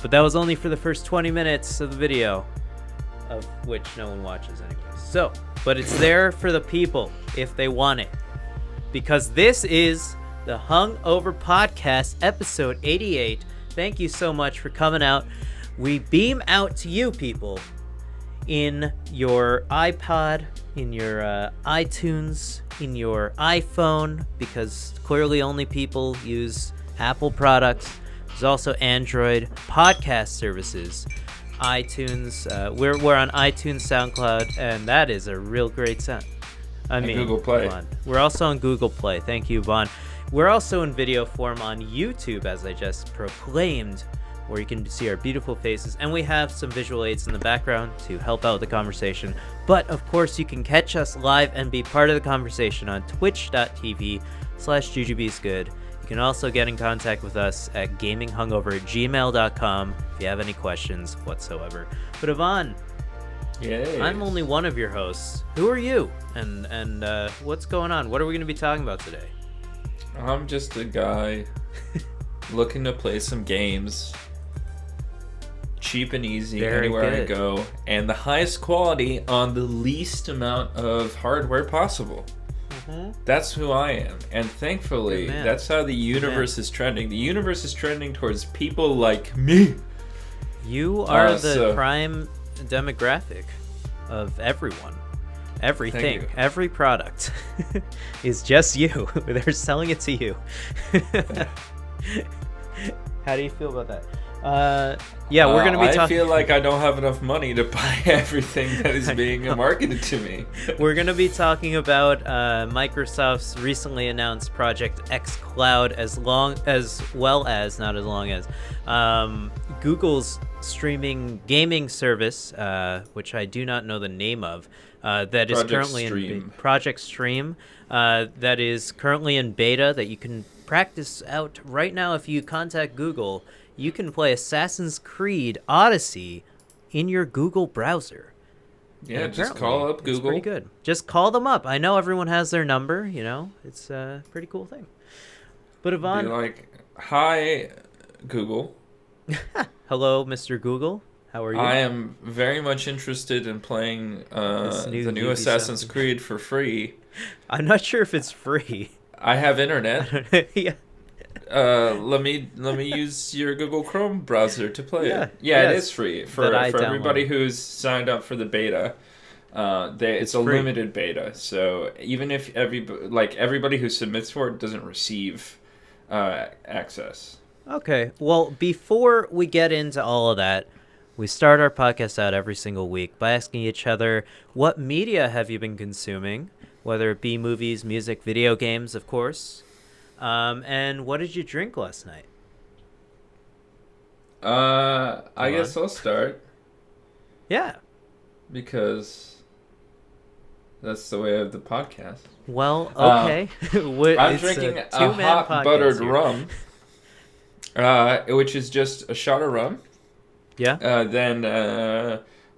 But that was only for the first 20 minutes of the video, of which no one watches anyway. So, but it's there for the people if they want it. Because this is the Hungover Podcast, episode 88. Thank you so much for coming out. We beam out to you people in your iPod, in your iTunes, in your iPhone, because clearly only people use Apple products. There's also Android podcast services, iTunes. We're on iTunes, SoundCloud, and that is a real great sound. Google Play. We're also on Google Play. Thank you, Vaughn. We're also in video form on YouTube, as I just proclaimed, where you can see our beautiful faces, and we have some visual aids in the background to help out the conversation. But of course, you can catch us live and be part of the conversation on twitch.tv/jujubesgood. You can also get in contact with us at gaminghungover@gmail.com if you have any questions whatsoever. But Yvonne, Yay. I'm only one of your hosts. Who are you? And what's going on? What are we going to be talking about today? I'm just a guy looking to play some games. Cheap and easy, Very anywhere good. I go, and the highest quality on the least amount of hardware possible. Mm-hmm. That's who I am, and thankfully, Good man. that's how the universe is trending. The universe is trending towards people like me. You are the prime demographic of everyone. Everything, you. every product is just you. They're selling it to you. How do you feel about that? Yeah, we're going to be talking... I feel like I don't have enough money to buy everything that is being marketed to me. We're going to be talking about Microsoft's recently announced Project xCloud, as well as Google's streaming gaming service, which I do not know the name of, that is currently in Project Stream, that is currently in beta, that you can practice out right now. If you contact Google, you can play Assassin's Creed Odyssey in your Google browser. Yeah, just call up Google. It's pretty good. Just call them up. I know everyone has their number, you know. It's a pretty cool thing. But Yvonne... Be like, hi, Google. Hello, Mr. Google. How are you? I am very much interested in playing the new Assassin's Creed for free. I'm not sure if it's free. I have internet. Yeah. Let me use your Google Chrome browser to play it. Yeah, it is free for everybody who's signed up for the beta. It's a limited beta, so even if everybody who submits for it doesn't receive access. Okay. Well, before we get into all of that, we start our podcast out every single week by asking each other, what media have you been consuming? Whether it be movies, music, video games, of course. And what did you drink last night? I guess I'll start. Yeah. Because that's the way of the podcast. Well, okay. I'm drinking a hot buttered rum, which is just a shot of rum. Yeah. Then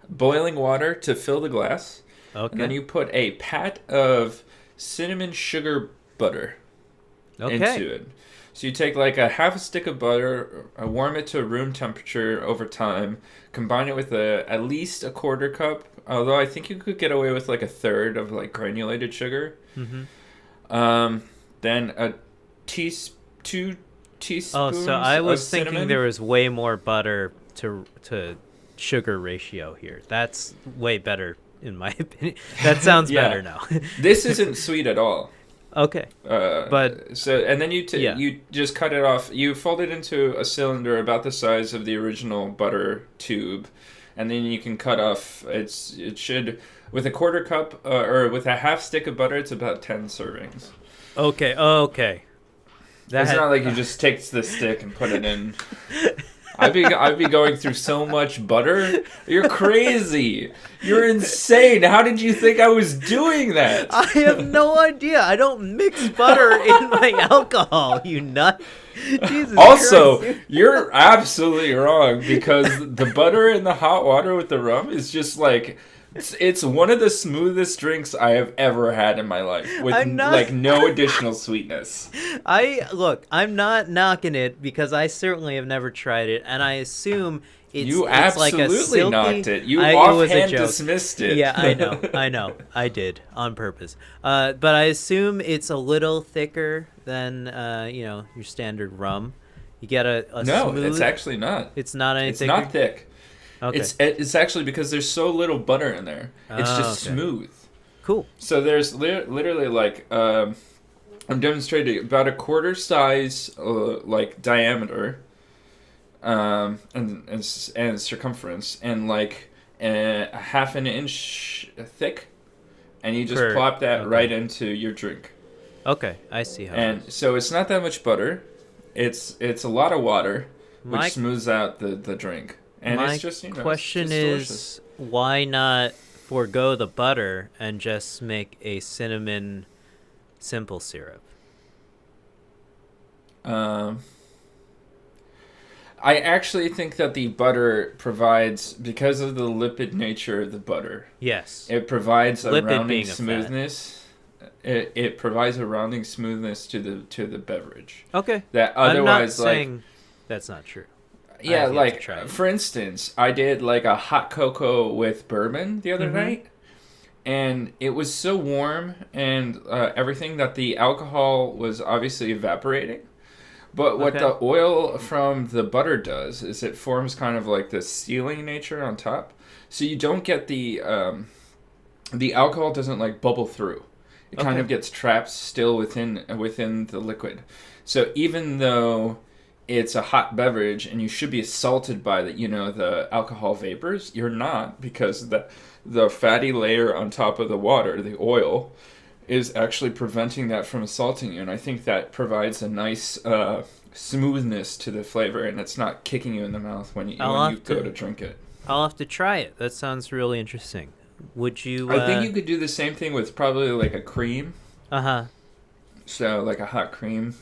boiling water to fill the glass. Okay. And then you put a pat of cinnamon sugar butter into it. So you take like a half a stick of butter, warm it to room temperature over time, combine it with at least a quarter cup, although I think you could get away with like a third of like granulated sugar. Mm-hmm. Then a two teaspoons. Oh, so I was thinking cinnamon. There was way more butter to sugar ratio here. That's way better in my opinion. That sounds better now. This isn't sweet at all. Okay. But so, and then you just cut it off. You fold it into a cylinder about the size of the original butter tube, and then you can cut off. It should, with a quarter cup or with a half stick of butter, it's about 10 servings. Okay. It's not like you just take the stick and put it in. I'd be going through so much butter. You're crazy. You're insane. How did you think I was doing that? I have no idea. I don't mix butter in my alcohol, you nut. Jesus also, Christ. You're absolutely wrong, because the butter in the hot water with the rum is just like It's one of the smoothest drinks I have ever had in my life, with like no additional sweetness. I'm not knocking it because I certainly have never tried it, and I assume you it's absolutely like a silky, knocked it. You offhand dismissed it. Yeah, I know, I did on purpose. But I assume it's a little thicker than your standard rum. You get a no, smooth... it's actually not. It's not any thicker? It's not thick. Okay. It's actually because there's so little butter in there. It's just smooth. Cool. So there's literally like I'm demonstrating about a quarter size like diameter, and circumference, and like a half an inch thick, and you just plop that right into your drink. Okay, I see how. And so it's not that much butter. It's a lot of water, which smooths out the drink. And my it's just, question is, why not forego the butter and just make a cinnamon simple syrup? I actually think that the butter provides, because of the lipid nature of the butter. Yes. It provides a rounding smoothness. It provides a rounding smoothness to the beverage. Okay. That otherwise, I'm not saying that's not true. Yeah, like, for instance, I did like a hot cocoa with bourbon the other night, and it was so warm and everything that the alcohol was obviously evaporating. But what the oil from the butter does is it forms kind of like this sealing nature on top. So you don't get the alcohol doesn't like bubble through. It kind of gets trapped still within the liquid. So even though it's a hot beverage and you should be assaulted by the alcohol vapors, you're not, because the fatty layer on top of the water, the oil, is actually preventing that from assaulting you. And I think that provides a nice smoothness to the flavor, and it's not kicking you in the mouth when you go to drink it. I'll have to try it. That sounds really interesting. Would you... I think you could do the same thing with probably like a cream. So like a hot cream.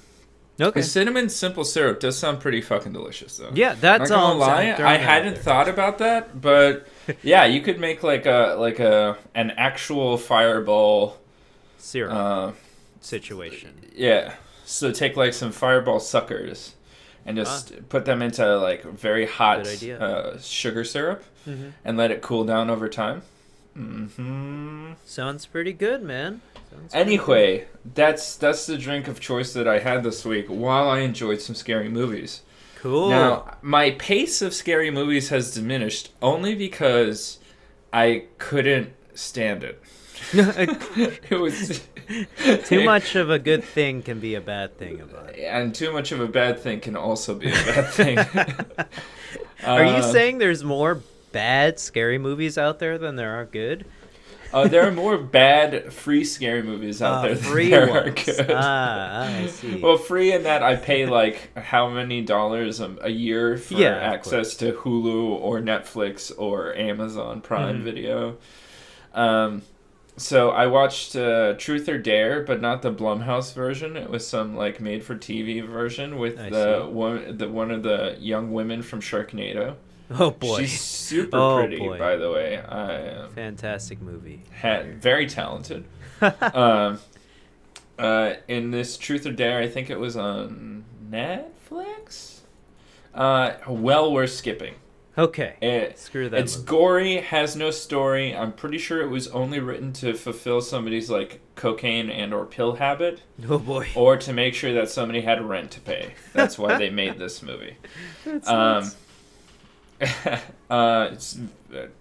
Okay. The cinnamon simple syrup does sound pretty fucking delicious, though. Yeah, that's all. Not gonna lie, I hadn't thought about that, but yeah, you could make like an actual fireball syrup situation. Yeah, so take like some fireball suckers and just put them into like very hot sugar syrup and let it cool down over time. Sounds pretty good, man. Anyway, that's the drink of choice that I had this week while I enjoyed some scary movies. Cool. Now, my pace of scary movies has diminished only because I couldn't stand it. It was too much of a good thing can be a bad thing about it. And too much of a bad thing can also be a bad thing. Are you saying there's more bad scary movies out there than there are good? There are more bad free scary movies out there than there are good. I see. Well, free in that I pay like how many dollars a year for access to Hulu or Netflix or Amazon Prime Video. So I watched Truth or Dare, but not the Blumhouse version. It was some like made-for-TV version with one of the young women from Sharknado. Oh boy, she's super pretty, by the way. Fantastic movie. Very talented. In this Truth or Dare, I think it was on Netflix. Well worth skipping. Okay. Screw that. It's gory, has no story. I'm pretty sure it was only written to fulfill somebody's like cocaine and or pill habit. Oh boy. Or to make sure that somebody had rent to pay. That's why they made this movie. That's nice. It's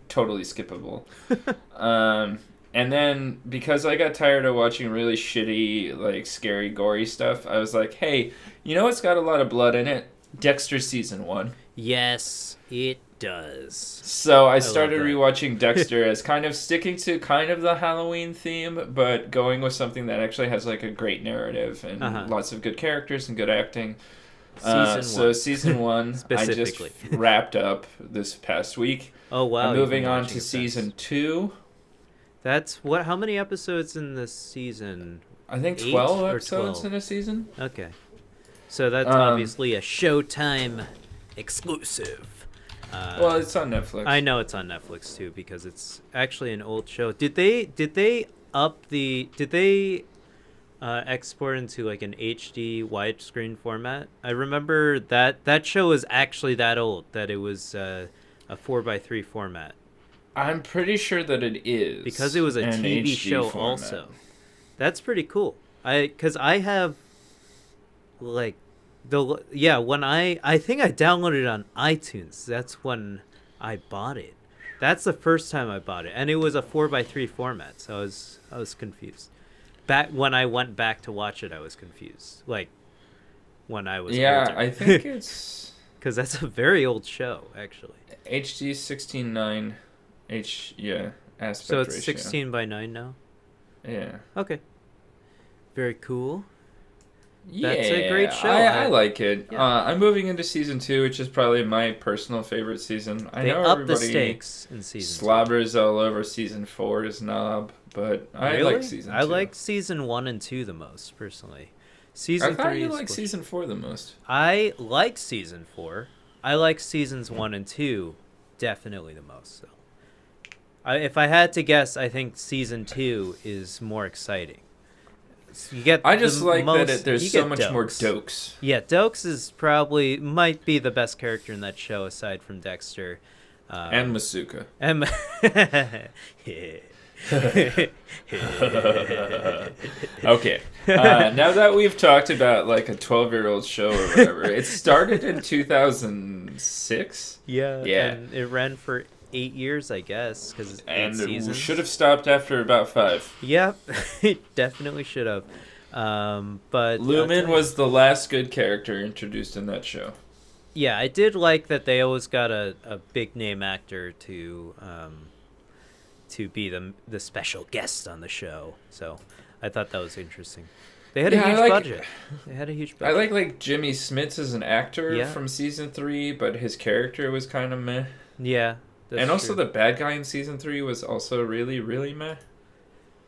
totally skippable. And then because I got tired of watching really shitty, like scary, gory stuff, I was like, hey, you know what's got a lot of blood in it? Dexter season 1. Yes, it does. So I started rewatching Dexter as kind of sticking to kind of the Halloween theme, but going with something that actually has like a great narrative and lots of good characters and good acting. Season 1 I just wrapped up this past week. Oh wow. I'm moving on to season 2. That's what? How many episodes in this season? I think 12 episodes in a season. Okay. So that's obviously a Showtime exclusive. Well, it's on Netflix. I know it's on Netflix too because it's actually an old show. Did they export into like an HD widescreen format? I remember that show was actually that old that it was a 4:3 format. I'm pretty sure that it is because it was a TV HD show format. also. That's pretty cool. Because I have like when I think I downloaded it on iTunes. That's when I bought it. That's the first time I bought it, and it was a 4:3 format. So I was confused. Back when I went back to watch it, I was confused. Like when I was older. I think it's because that's a very old show actually. HD 16:9 aspect so it's ratio. 16:9 now. Yeah. Okay. Very cool. Yeah, that's a great show. I like it. Yeah. I'm moving into season 2, which is probably my personal favorite season. I They know up everybody the stakes in season 2. slobbers all over season 4's knob, but I Really? like season 2. I like season 1 and 2 the most, personally. Season I thought 3 you is liked season 4 the most. I like season 4. I like seasons 1 and 2 definitely the most. So, if I had to guess, I think season 2 is more exciting. You get I just like most, that there's so much more Dokes. Yeah, Dokes is might be the best character in that show aside from Dexter. And Masuka. Okay. Now that we've talked about like a 12-year-old show or whatever, it started in 2006. Yeah. And it ran for 8 years, I guess, because it's 8 seasons. It should have stopped after about 5. Yep, it definitely should have. But Lumen was the last good character introduced in that show. Yeah, I did like that they always got a big name actor to be the special guest on the show. So I thought that was interesting. They had a huge budget. They had a huge budget. I like Jimmy Smits as an actor from season 3, but his character was kind of meh. Yeah. And also the bad guy in season 3 was also really, really meh.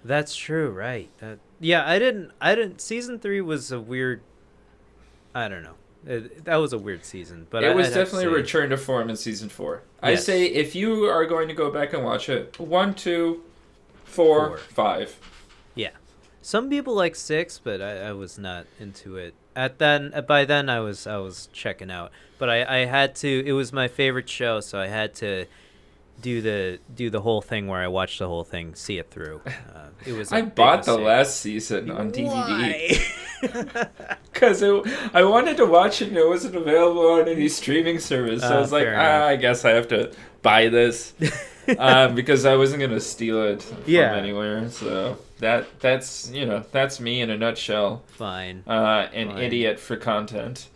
That's true, right? I didn't. Season 3 was a weird. I don't know. That was a weird season, but it was definitely a return to form in season 4. Yes. I say if you are going to go back and watch it, 1, 2, 4, 5. Yeah, some people like 6, but I was not into it. By then I was checking out, but I had to. It was my favorite show, so I had to do the whole thing where I watched the whole thing, see it through. It was. I bought the last season on DVD because I wanted to watch it and it wasn't available on any streaming service. So I was like, I guess I have to buy this because I wasn't gonna steal it from anywhere. So that's me in a nutshell. Fine. An idiot for content.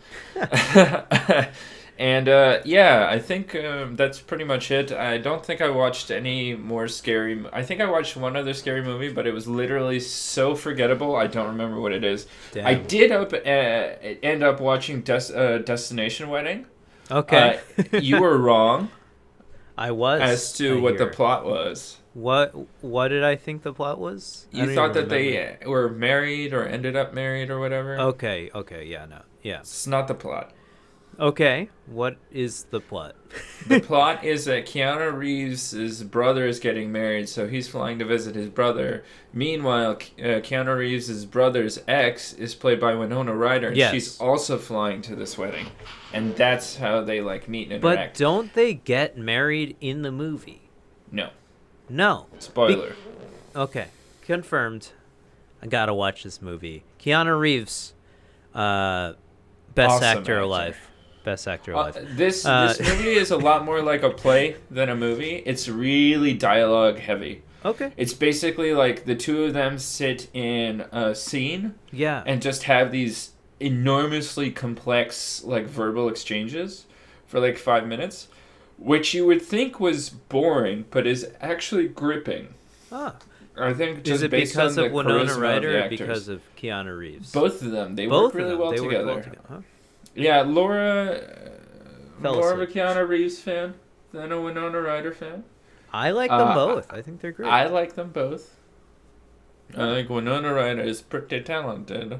And I think that's pretty much it. I don't think I watched any more scary. I think I watched one other scary movie, but it was literally so forgettable. I don't remember what it is. Damn. I did end up watching Destination Wedding. Okay. You were wrong. I was as to what the plot was. What did I think the plot was? You thought that they were married or ended up married or whatever. Okay. Yeah. It's not the plot. Okay, what is the plot? The plot is that Keanu Reeves' brother is getting married, so he's flying to visit his brother. Meanwhile, Keanu Reeves' brother's ex is played by Winona Ryder, and she's also flying to this wedding. And that's how they meet and interact. But don't they get married in the movie? No. Spoiler. Okay, confirmed. I gotta watch this movie. Keanu Reeves, best awesome actor alive. Best actor alive. This movie is a lot more like a play than a movie. It's really dialogue heavy. Okay. It's basically like the two of them sit in a scene and just have these enormously complex verbal exchanges for 5 minutes, which you would think was boring, but is actually gripping. I think just is it based because on of the Winona charisma Ryder of or because of Keanu Reeves? Both of them. They work really well together. Huh? Yeah, Laura of a Keanu Reeves fan than a Winona Ryder fan. I like them both. I think they're great. I like them both. I think Winona Ryder is pretty talented.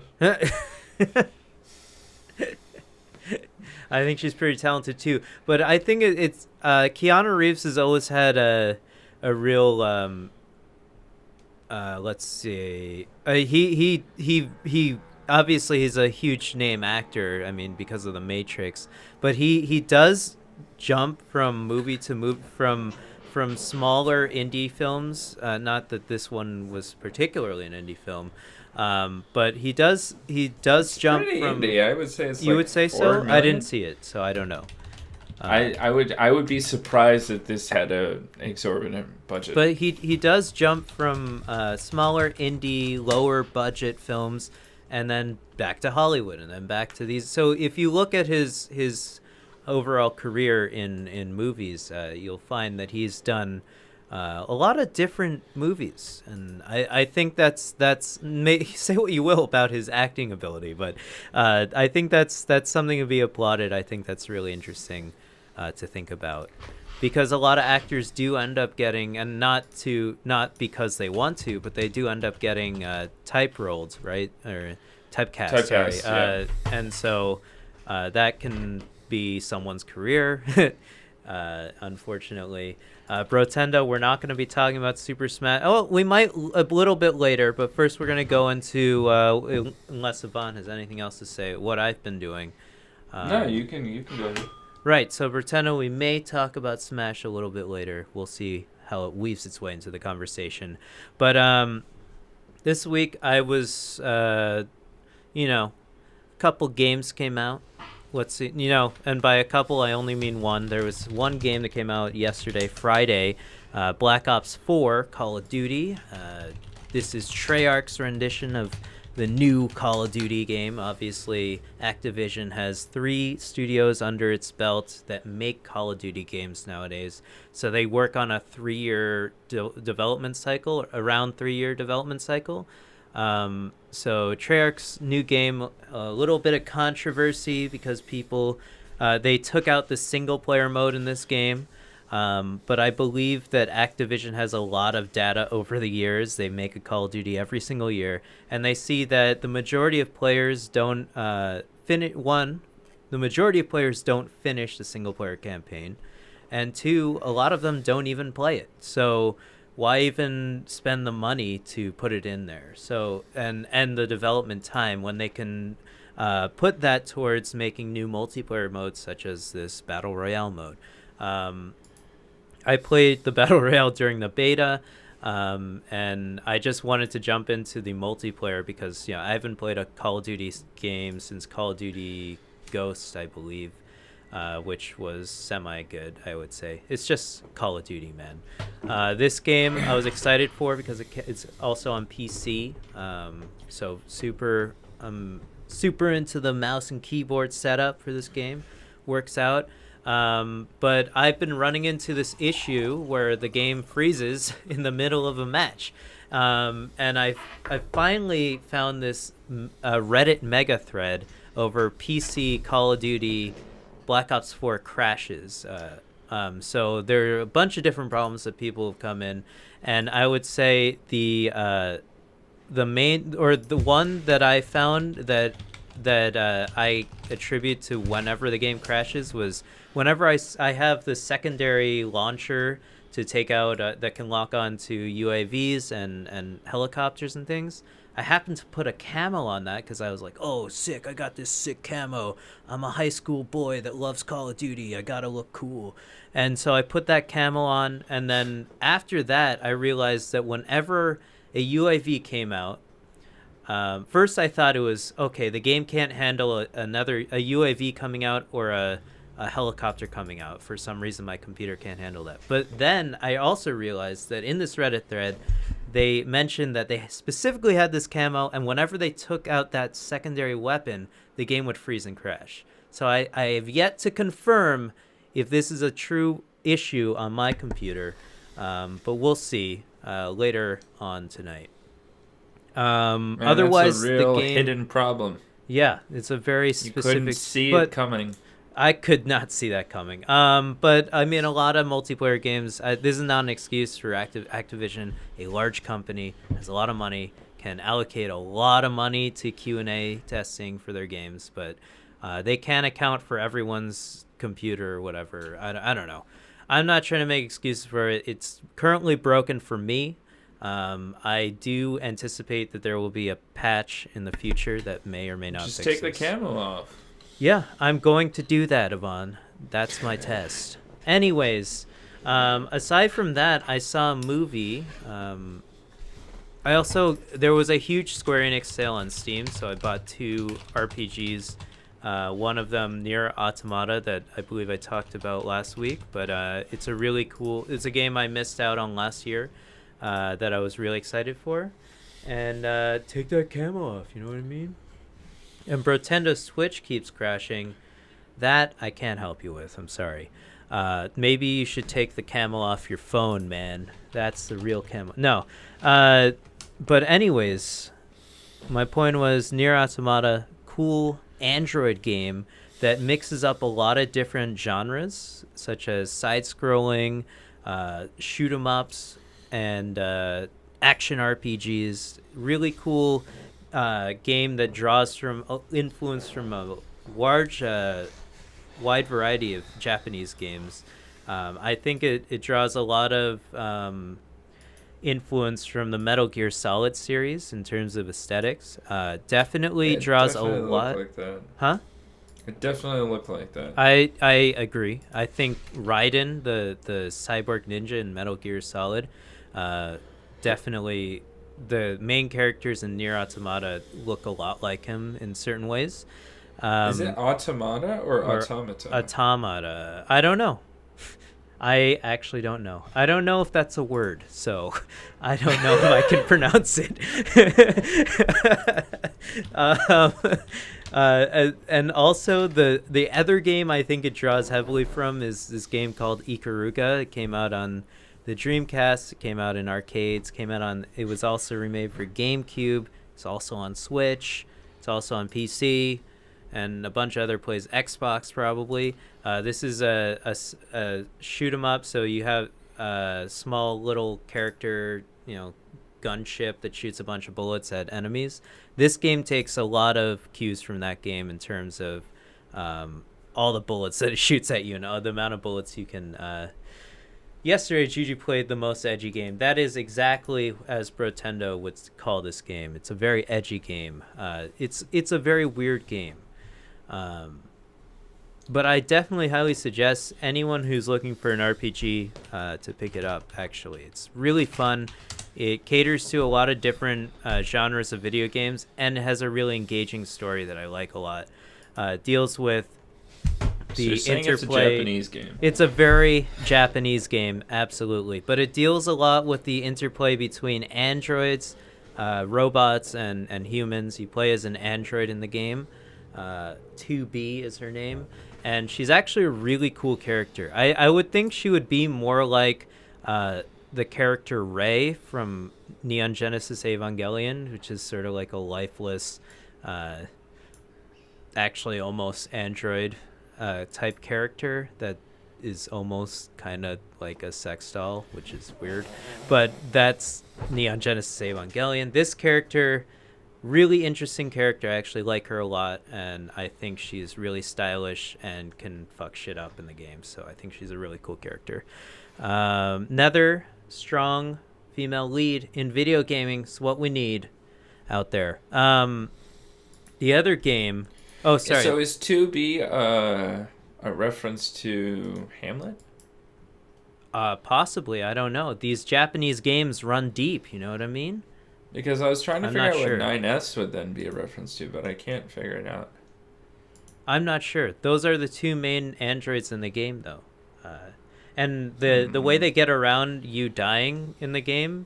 I think she's pretty talented too. But I think it's Keanu Reeves has always had a real let's see. He obviously he's a huge name actor. I mean, because of The Matrix, but he does jump from movie to movie from smaller indie films. Not that this one was particularly an indie film, but he does it's jump pretty from. Indie. I would say it's you like would say 4 so. million? I didn't see it, so I don't know. I would be surprised that this had an exorbitant budget. But he does jump from smaller indie, lower budget films, and then back to Hollywood, and then back to these. So if you look at his overall career in movies, you'll find that he's done a lot of different movies, and I think that's say what you will about his acting ability, but I think that's something to be applauded. I think that's really interesting to think about, because a lot of actors do end up getting, and not because they want to, but they do end up getting type rolled, right, or typecast. Sorry. Yeah. And so that can be someone's career. Unfortunately, Brotendo, we're not going to be talking about Super Smash. Oh, we might a little bit later, but first we're going to go into unless Yvonne has anything else to say, what I've been doing. No, you can go. Right, so Brotendo, we may talk about Smash a little bit later. We'll see how it weaves its way into the conversation. But this week I was, a couple games came out. Let's see, and by a couple I only mean one. There was one game that came out yesterday, Friday, Black Ops 4, Call of Duty. This is Treyarch's rendition of the new Call of Duty game. Obviously, Activision has 3 studios under its belt that make Call of Duty games nowadays. So they work on a 3-year development cycle, around 3-year development cycle. So Treyarch's new game, a little bit of controversy because people, they took out the single player mode in this game. But I believe that Activision has a lot of data over the years. They make a Call of Duty every single year, and they see that the majority of players don't finish. One, the majority of players don't finish the single player campaign, and 2, a lot of them don't even play it. So why even spend the money to put it in there? So and the development time when they can put that towards making new multiplayer modes such as this Battle Royale mode. I played the Battle Royale during the beta, and I just wanted to jump into the multiplayer because I haven't played a Call of Duty game since Call of Duty Ghosts, I believe, which was semi-good, I would say. It's just Call of Duty, man. This game I was excited for because it's also on PC, so super into the mouse and keyboard setup for this game. Works out. But I've been running into this issue where the game freezes in the middle of a match. And I finally found this Reddit mega thread over PC Call of Duty Black Ops 4 crashes. So there are a bunch of different problems that people have come in. And I would say the main, or the one that I found that I attribute to whenever the game crashes was whenever I have the secondary launcher to take out that can lock on to UAVs and helicopters and things. I happened to put a camo on that because I was like, oh, sick, I got this sick camo. I'm a high school boy that loves Call of Duty. I gotta look cool. And so I put that camo on, and then after that, I realized that whenever a UAV came out, first I thought it was, okay, the game can't handle a UAV coming out or a helicopter coming out. For some reason, my computer can't handle that. But then I also realized that in this Reddit thread, they mentioned that they specifically had this camo, and whenever they took out that secondary weapon, the game would freeze and crash. So I have yet to confirm if this is a true issue on my computer, but we'll see later on tonight. Man, Otherwise, that's a real the game, hidden problem. Yeah, it's a very specific. You couldn't see it coming. I could not see that coming. But I mean, a lot of multiplayer games. This is not an excuse for Activision, a large company, has a lot of money, can allocate a lot of money to Q&A testing for their games. But They can't account for everyone's computer or whatever. I don't know. I'm not trying to make excuses for it. It's currently broken for me. I do anticipate that there will be a patch in the future that may or may not just fix take the camo off. Yeah, I'm going to do that, Yvonne. That's my test. Anyways, aside from that, I saw a movie. There was a huge Square Enix sale on Steam, so I bought 2 RPGs. One of them, Nier Automata, that I believe I talked about last week, but it's a game I missed out on last year that I was really excited for. And take that camo off, you know what I mean? And Brotendo's Switch keeps crashing. That I can't help you with, I'm sorry. Maybe you should take the camo off your phone, man. That's the real camo. No. But anyways, my point was Nier Automata, cool Android game that mixes up a lot of different genres, such as side-scrolling, shoot 'em ups, and action RPGs. Really cool game that draws from influence from a wide variety of Japanese games. I think it draws a lot of influence from the Metal Gear Solid series in terms of aesthetics. Definitely draws a lot. Like that. Huh? It definitely looked like that. I agree. I think Raiden, the cyborg ninja in Metal Gear Solid, definitely the main characters in Nier Automata look a lot like him in certain ways. Is it automata or automata? Automata. I don't know. I actually don't know. I don't know if that's a word, so I don't know if I can pronounce it. And also the other game I think it draws heavily from is this game called Ikaruga. It came out on the Dreamcast. It came out in arcades. It was also remade for GameCube. It's also on Switch. It's also on PC. And a bunch of other plays, Xbox probably. This is a shoot 'em up, so you have a small little character, gunship that shoots a bunch of bullets at enemies. This game takes a lot of cues from that game in terms of all the bullets that it shoots at you and the amount of bullets you can. Yesterday, Juju played the most edgy game. That is exactly as Brotendo would call this game. It's a very edgy game. It's a very weird game. But I definitely highly suggest anyone who's looking for an RPG to pick it up, actually. It's really fun. It caters to a lot of different genres of video games and has a really engaging story that I like a lot. Deals with the interplay. It's a Japanese game. It's a very Japanese game, absolutely. But it deals a lot with the interplay between androids, robots, and humans. You play as an android in the game. 2B is her name, and she's actually a really cool character. I would think she would be more like the character Rei from Neon Genesis Evangelion, which is sort of like a lifeless, actually almost android type character that is almost kind of like a sex doll, which is weird. But that's Neon Genesis Evangelion. This character, really interesting character. I actually like her a lot, and I think she's really stylish and can fuck shit up in the game. So I think she's a really cool character. Another strong female lead in video gaming is what we need out there. The other game. Oh, sorry. So is 2B a reference to Hamlet? Possibly. I don't know. These Japanese games run deep. You know what I mean? Because I was trying to figure out sure. what 9S would then be a reference to, but I can't figure it out. I'm not sure. Those are the 2 main androids in the game, though. And the way they get around you dying in the game,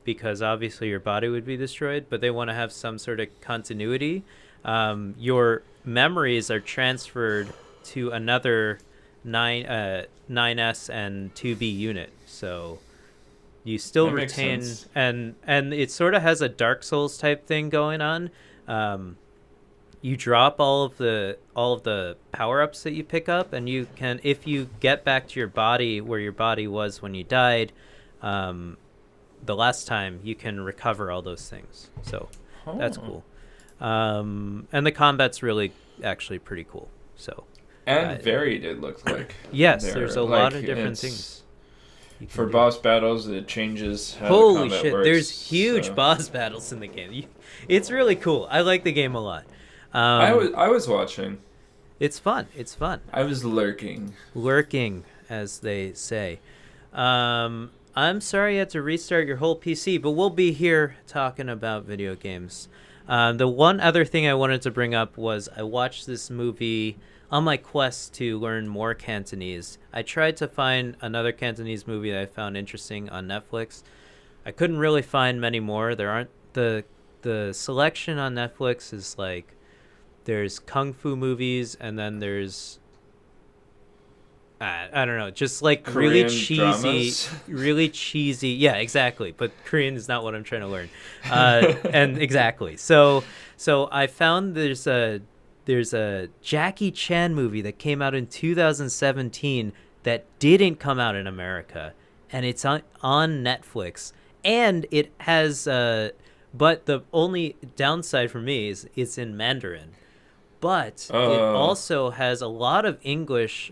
because obviously your body would be destroyed, but they want to have some sort of continuity. Your memories are transferred to another 9S and 2B unit, so you still retain, and it sort of has a Dark Souls type thing going on. You drop all of the power-ups that you pick up, and you can, if you get back to your body where your body was when you died the last time, you can recover all those things. So that's cool. And the combat's really actually pretty cool. So and varied, it looked like. Yes, there's a lot of different things. For boss battles, it changes how Holy the combat shit, works, there's huge boss battles in the game. It's really cool. I like the game a lot. I was watching. It's fun. It's fun. I was lurking. Lurking, as they say. I'm sorry you had to restart your whole PC, but we'll be here talking about video games. The one other thing I wanted to bring up was I watched this movie on my quest to learn more Cantonese. I tried to find another Cantonese movie that I found interesting on Netflix. I couldn't really find many more. There aren't the selection on Netflix is like there's kung fu movies, and then there's I don't know, just like Korean really cheesy. Yeah, exactly. But Korean is not what I'm trying to learn. And exactly. So I found there's a Jackie Chan movie that came out in 2017 that didn't come out in America, and it's on Netflix, and it has but the only downside for me is it's in Mandarin, but it also has a lot of English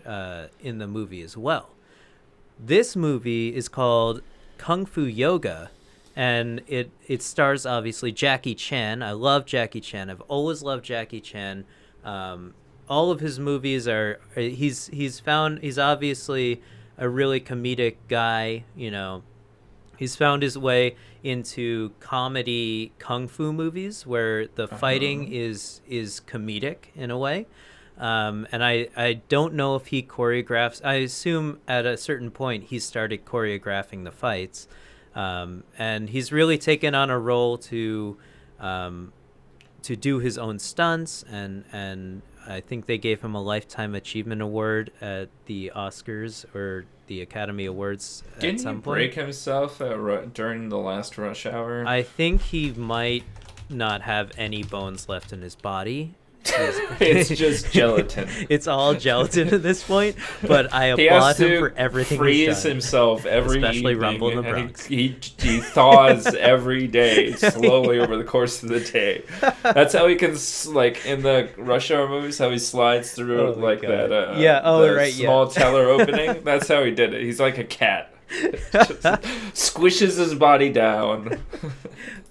in the movie as well. This movie is called Kung Fu Yoga, and it stars obviously Jackie Chan. I love Jackie Chan. I've always loved Jackie Chan. All of his movies are he's obviously a really comedic guy. You know, he's found his way into comedy kung fu movies where the fighting is comedic in a way. And I don't know if he choreographs. I assume at a certain point he started choreographing the fights. And he's really taken on a role to do his own stunts, and I think they gave him a Lifetime Achievement Award at the Oscars or the Academy Awards at some point. Didn't he break himself during the last Rush Hour? I think he might not have any bones left in his body. It's just gelatin. It's all gelatin at this point, but I applaud him for everything he's done. Freeze himself every especially evening, Rumble in the Bronx. He thaws every day, slowly over the course of the day. That's how he can, like in the Rush Hour movies, how he slides through that small teller opening. That's how he did it. He's like a cat. Just squishes his body down.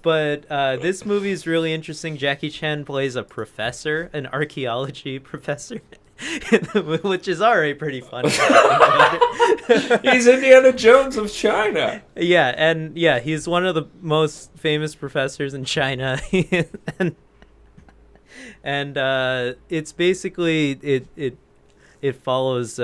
But this movie is really interesting. Jackie Chan plays a professor, an archaeology professor, which is already pretty funny. He's Indiana Jones of China. Yeah, he's one of the most famous professors in China. and it's basically it follows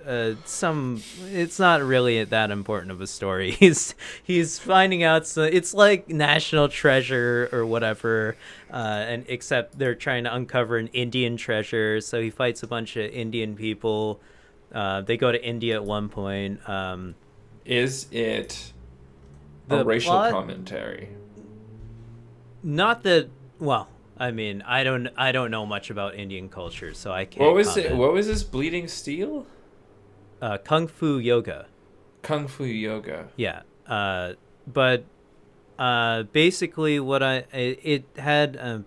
it's not really that important of a story. He's finding out, so it's like National Treasure or whatever, and except they're trying to uncover an Indian treasure, so he fights a bunch of Indian people. They go to India at one point. Is it a racial commentary? Not that. Well, I mean, I don't know much about Indian culture, so I can't. What was this Bleeding Steel? Kung Fu Yoga. Kung Fu Yoga. Yeah. But basically what it had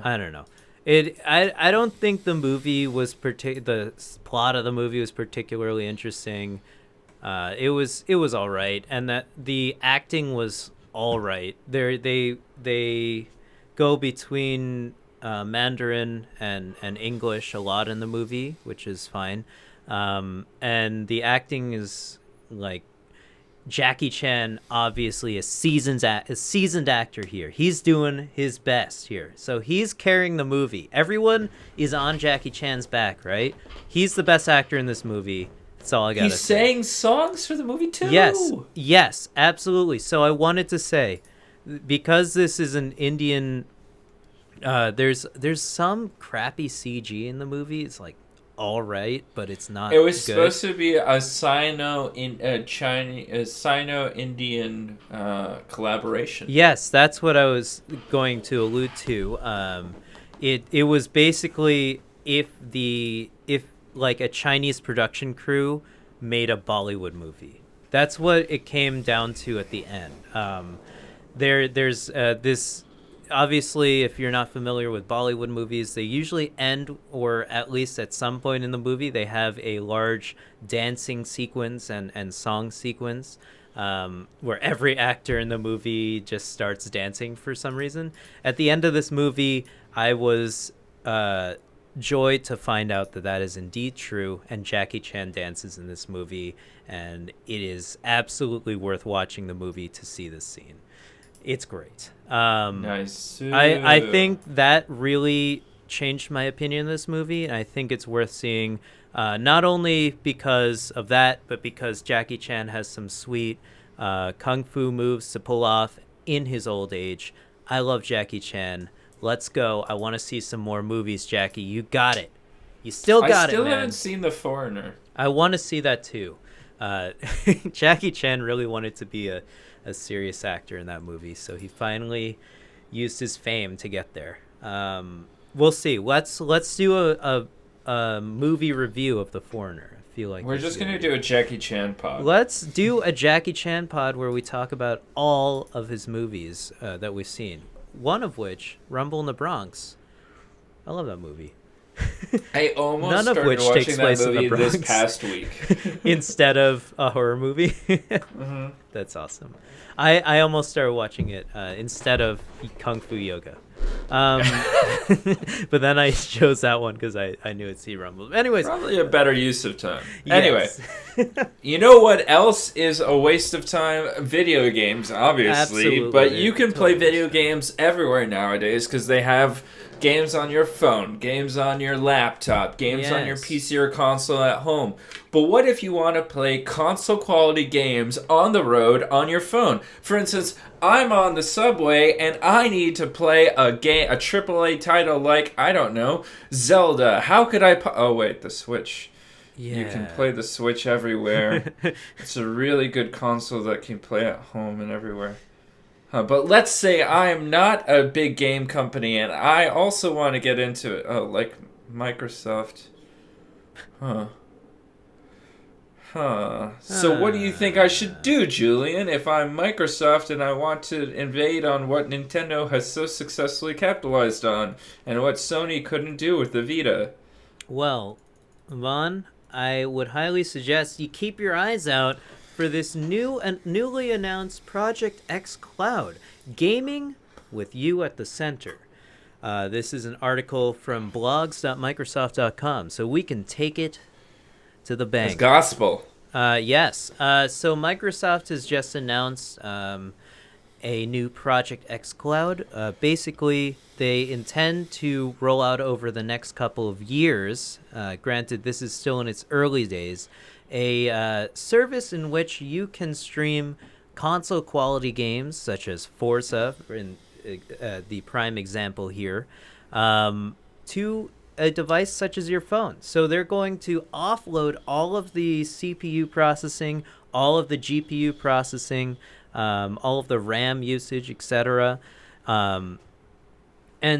I don't know. I don't think the movie was the plot of the movie was particularly interesting. It was all right, and that the acting was all right. They go between Mandarin and English a lot in the movie, which is fine. And the acting is like Jackie Chan, obviously a seasoned actor here. He's doing his best here. So he's carrying the movie. Everyone is on Jackie Chan's back, right? He's the best actor in this movie. That's all I gotta say. He's sang songs for the movie too. Yes, absolutely. So I wanted to say, because this is an Indian, there's some crappy CG in the movie. It's like all right, but it's not. It was good. Supposed to be a Sino-Indian collaboration. Yes, that's what I was going to allude to. It was basically if like a Chinese production crew made a Bollywood movie. That's what it came down to at the end. There's this obviously, if you're not familiar with Bollywood movies, they usually end, or at least at some point in the movie, they have a large dancing sequence and song sequence where every actor in the movie just starts dancing for some reason. At the end of this movie, I was joyed to find out that that is indeed true, and Jackie Chan dances in this movie, and it is absolutely worth watching the movie to see this scene. It's great. Nice. I think that really changed my opinion of this movie, and I think it's worth seeing, not only because of that, but because Jackie Chan has some sweet kung fu moves to pull off in his old age. I love Jackie Chan. Let's go. I want to see some more movies, Jackie. You got it. You still got it, man. I still haven't seen The Foreigner. I want to see that too. Jackie Chan really wanted to be a serious actor in that movie, so he finally used his fame to get there. We'll see. Let's do a movie review of The Foreigner. I feel like we're just gonna do a Jackie Chan pod. Let's do a Jackie Chan pod where we talk about all of his movies that we've seen. One of which, Rumble in the Bronx. I love that movie. I almost started watching that movie this past week. Instead of a horror movie. Mm-hmm. That's awesome. I almost started watching it instead of Kung Fu Yoga. But then I chose that one because I knew it'd see Rumble. Anyways. Probably a better use of time. Yes. Anyway. You know what else is a waste of time? Video games, obviously. Absolutely, but you can play video games everywhere nowadays because they have games on your phone, games on your laptop, games on your PC or console at home. But what if you want to play console quality games on the road on your phone? For instance, I'm on the subway and I need to play a game, a AAA title like, I don't know, Zelda. How could I oh wait, the Switch. Yeah. You can play the Switch everywhere. It's a really good console that can play at home and everywhere. But let's say I am not a big game company and I also want to get into it. Oh, like Microsoft. So what do you think I should do, Julien, if I'm Microsoft and I want to invade on what Nintendo has so successfully capitalized on and what Sony couldn't do with the Vita? Well, Vaughn, I would highly suggest you keep your eyes out for this new and newly announced Project X Cloud, gaming with you at the center. This is an article from blogs.microsoft.com, so we can take it to the bank. It's gospel. Yes. So Microsoft has just announced a new Project X Cloud. Basically, they intend to roll out over the next couple of years. Granted, this is still in its early days. A service in which you can stream console quality games such as Forza, in the prime example here, to a device such as your phone. So they're going to offload all of the CPU processing, all of the GPU processing, all of the RAM usage, etc., and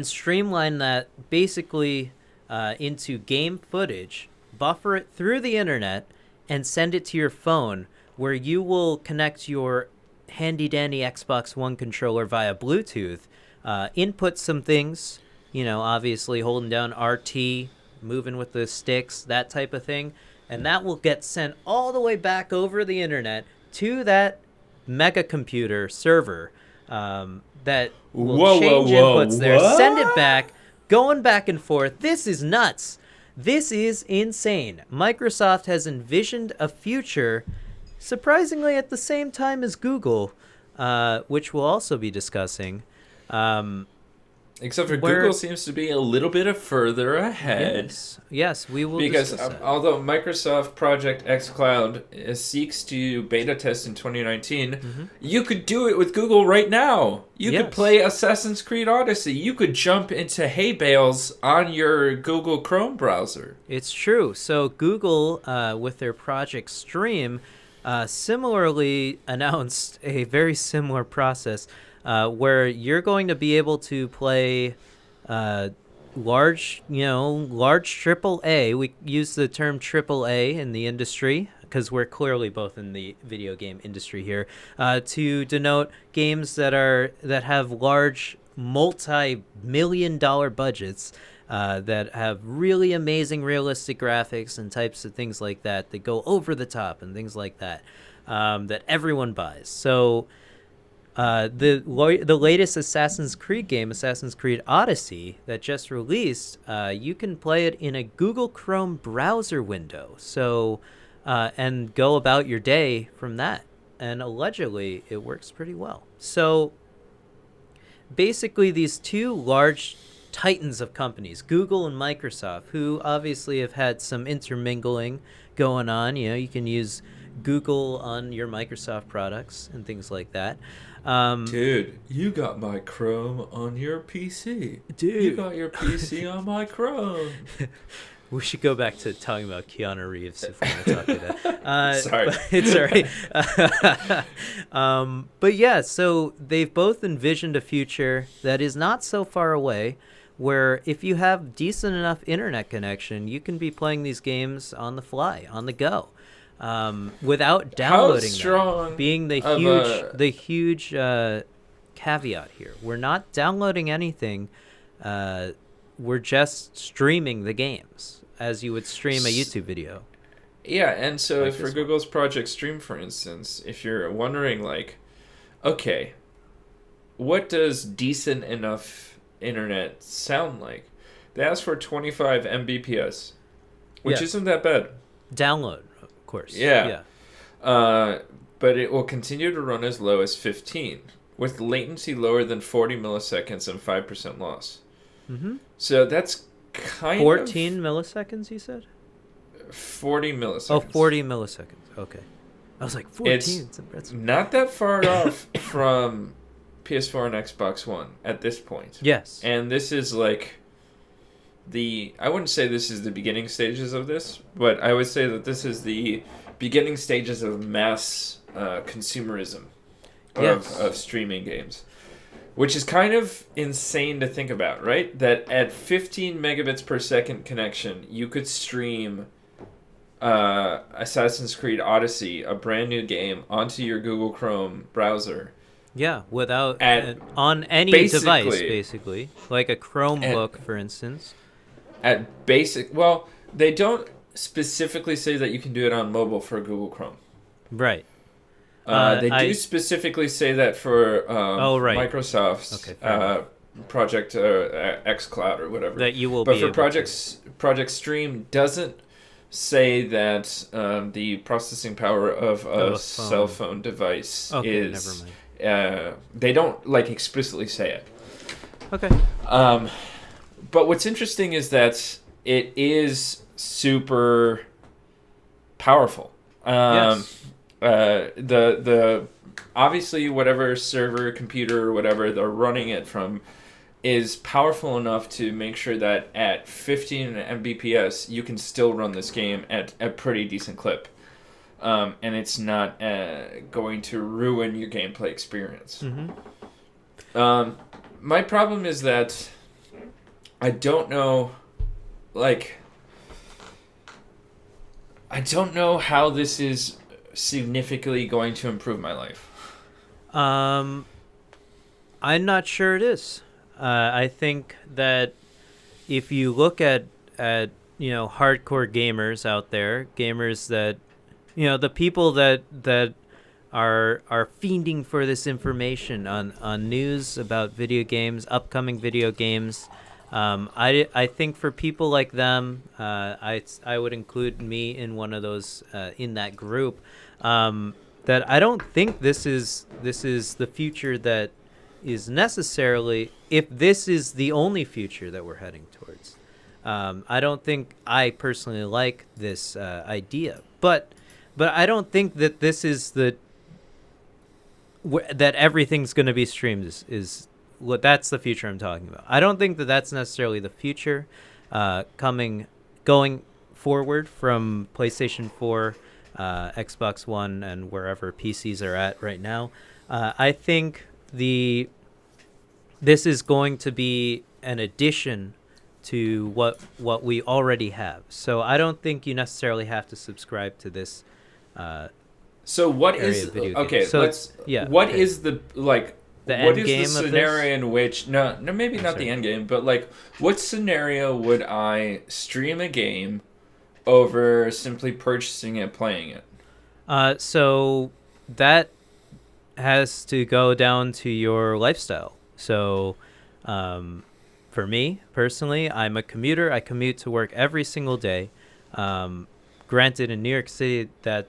streamline that basically into game footage, buffer it through the internet, and send it to your phone, where you will connect your handy-dandy Xbox One controller via Bluetooth, input some things, obviously holding down RT, moving with the sticks, that type of thing, and that will get sent all the way back over the internet to that mega computer server that will change inputs there, send it back, going back and forth. This is nuts. This is insane. Microsoft has envisioned a future, surprisingly at the same time as Google, which we'll also be discussing. Except for Google seems to be a little bit further ahead. Yes, we will. Because although Microsoft Project X Cloud seeks to beta test in 2019, you could do it with Google right now. You could play Assassin's Creed Odyssey. You could jump into hay bales on your Google Chrome browser. It's true. So Google, with their Project Stream, similarly announced a very similar process. Where you're going to be able to play large AAA. We use the term AAA in the industry because we're clearly both in the video game industry here, to denote games that have large multi-million-dollar budgets that have really amazing realistic graphics and types of things like that that go over the top and things like that that everyone buys. So the latest Assassin's Creed game, Assassin's Creed Odyssey, that just released, you can play it in a Google Chrome browser window. So and go about your day from that. And allegedly, it works pretty well. So basically, these two large titans of companies, Google and Microsoft, who obviously have had some intermingling going on. You know, you can use Google on your Microsoft products and things like that. Dude, you got my Chrome on your PC. Dude, you got your PC on my Chrome. We should go back to talking about Keanu Reeves if we're going to talk about that. Sorry. It's all right. But yeah, so they've both envisioned a future that is not so far away, where if you have decent enough internet connection, you can be playing these games on the fly, on the go, without downloading them. Being the huge caveat here. We're not downloading anything. We're just streaming the games as you would stream a YouTube video. Yeah, and so like for Google's Project Stream, for instance, if you're wondering, like, okay, what does decent enough internet sound like? They ask for 25 Mbps, which isn't that bad. Download, of course. Yeah. But it will continue to run as low as 15, with latency lower than 40 milliseconds and 5% loss. Mm-hmm. So that's kind 14 milliseconds, you said? 40 milliseconds. Oh, 40 milliseconds. Okay. I was like, 14. It's not that far off from PS4 and Xbox One at this point. Yes. And this is like I wouldn't say this is the beginning stages of this, but I would say that this is the beginning stages of mass consumerism of streaming games. Which is kind of insane to think about, right? That at 15 megabits per second connection, you could stream Assassin's Creed Odyssey, a brand new game, onto your Google Chrome browser. Yeah, without on any device, basically, like a Chromebook, for instance. Well, they don't specifically say that you can do it on mobile for Google Chrome. Right. They do specifically say that for Microsoft's Project xCloud or whatever. That you will but be for Project Stream doesn't say that the processing power of a cell phone device is. Never mind. They don't explicitly say it. Okay. But what's interesting is that it is super powerful. Yes. The obviously whatever server, computer, or whatever they're running it from is powerful enough to make sure that at 15 Mbps you can still run this game at a pretty decent clip, and it's not going to ruin your gameplay experience. Mm-hmm. My problem is that I don't know how this is significantly going to improve my life. I'm not sure it is. I think that if you look at hardcore gamers out there, gamers that the people that are fiending for this information on news about video games, upcoming video games. I think for people like them, I would include me in one of those in that group. That I don't think this is the future that is necessarily, if this is the only future that we're heading towards. I don't think I personally like this idea, but I don't think that this is that everything's going to be streamed is what that's the future I'm talking about. I don't think that that's necessarily the future going forward from PlayStation 4, Xbox One, and wherever PCs are at right now. I think this is going to be an addition to what we already have. So I don't think you necessarily have to subscribe to this. So what is area of video okay? games. So let's yeah. What okay. is the what end is game the of this? scenario in which maybe not sorry. the end game, but like what scenario would I stream a game over simply purchasing it, playing it? So that has to go down to your lifestyle. So for me personally, I'm a commuter. I commute to work every single day. Granted, in New York City, that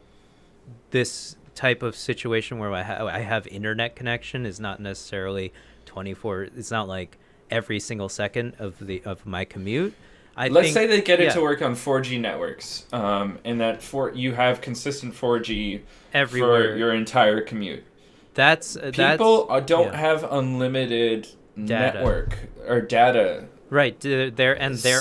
this type of situation where I have internet connection is not necessarily 24. It's not like every single second of my commute. Let's say they get it to work on 4G networks, and that you have consistent 4G everywhere for your entire commute. People don't have unlimited network or data. Right. There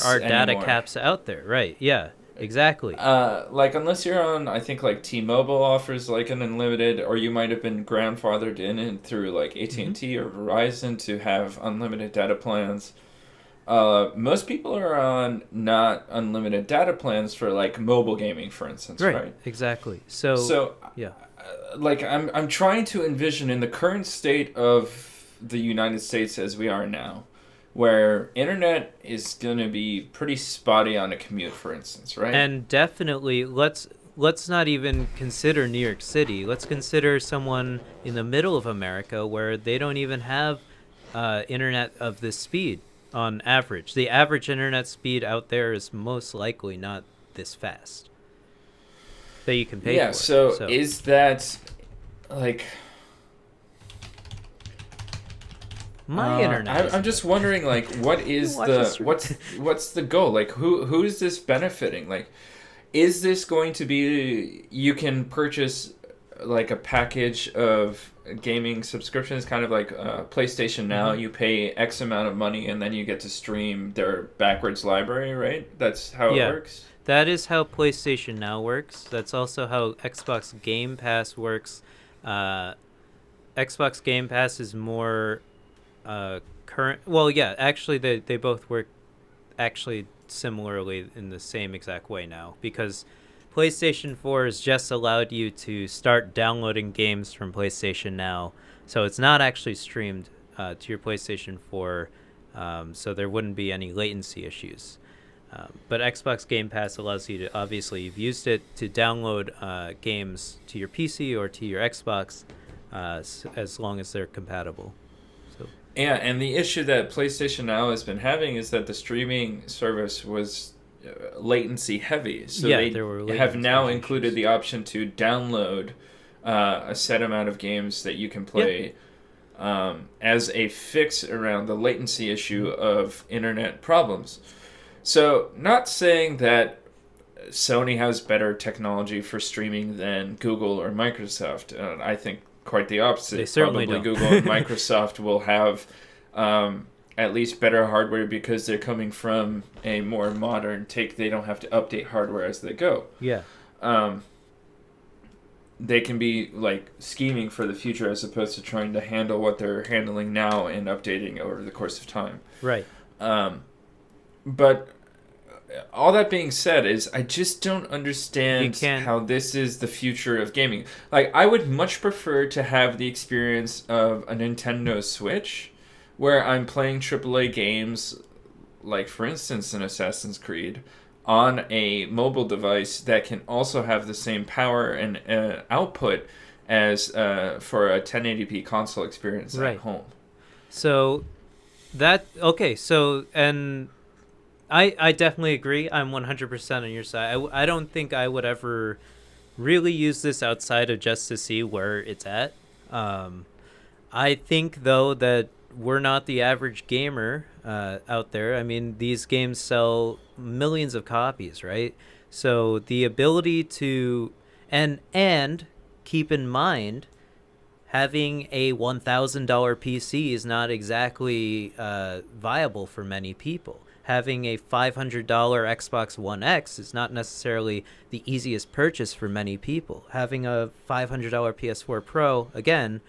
are data caps out there. Right. Yeah. Exactly. Like unless you're on, I think like T-Mobile offers like an unlimited, or you might have been grandfathered in through like AT&T or Verizon to have unlimited data plans. Most people are on not unlimited data plans for like mobile gaming, for instance, right? Exactly. So yeah. Like I'm trying to envision in the current state of the United States as we are now, where internet is going to be pretty spotty on a commute, for instance, right? And definitely, let's not even consider New York City. Let's consider someone in the middle of America where they don't even have internet of this speed on average. The average internet speed out there is most likely not this fast that you can pay for. Yeah, so is that, like... My internet. I'm just wondering, like, what is what's the goal? Like, who is this benefiting? Like, is this going to be you can purchase like a package of gaming subscriptions, kind of like PlayStation Now? You pay X amount of money and then you get to stream their backwards library, right? That's how it works. That is how PlayStation Now works. That's also how Xbox Game Pass works. Xbox Game Pass is more current. Well, yeah, actually they both work actually similarly in the same exact way now, because PlayStation 4 has just allowed you to start downloading games from PlayStation Now, so it's not actually streamed to your PlayStation 4, so there wouldn't be any latency issues. But Xbox Game Pass allows you to, obviously you've used it, to download games to your PC or to your Xbox as long as they're compatible. Yeah, and the issue that PlayStation Now has been having is that the streaming service was latency heavy. So they have now included the option to download a set amount of games that you can play as a fix around the latency issue of internet problems. So not saying that Sony has better technology for streaming than Google or Microsoft. I think quite the opposite. They certainly Probably don't. Google and Microsoft will have at least better hardware because they're coming from a more modern take. They don't have to update hardware as they go. Yeah. They can be like scheming for the future as opposed to trying to handle what they're handling now and updating over the course of time. Right. But all that being said is I just don't understand how this is the future of gaming. Like, I would much prefer to have the experience of a Nintendo Switch where I'm playing AAA games, like, for instance, an Assassin's Creed, on a mobile device that can also have the same power and output as for a 1080p console experience at home. So and I definitely agree. I'm 100% on your side. I don't think I would ever really use this outside of just to see where it's at. I think, though, that we're not the average gamer out there. I mean, these games sell millions of copies, right? So the ability to... And keep in mind, having a $1,000 PC is not exactly viable for many people. Having a $500 Xbox One X is not necessarily the easiest purchase for many people. Having a $500 PS4 Pro, again,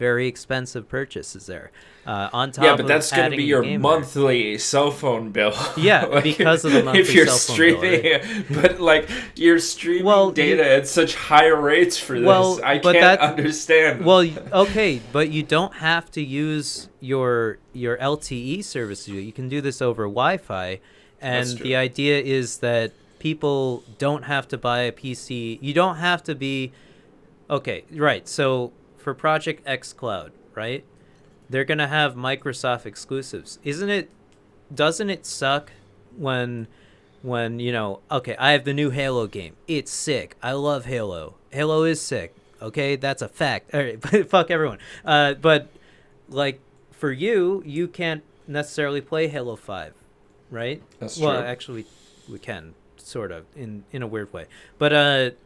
very expensive purchases there. On top yeah, but that's going to be your monthly cell phone bill. Yeah, like, because of the monthly if you're cell phone streaming, bill, right? But like you're streaming data at such high rates for this, I can't understand. Well, okay, but you don't have to use your LTE service. You can do this over Wi-Fi, and the idea is that people don't have to buy a PC. You don't have to be okay, right? So for Project xCloud, right? They're going to have Microsoft exclusives. Doesn't it suck when okay, I have the new Halo game. It's sick. I love Halo. Halo is sick. Okay, that's a fact. All right, but fuck everyone. But like for you can't necessarily play Halo 5, right? That's true. Well, actually we can sort of in a weird way. But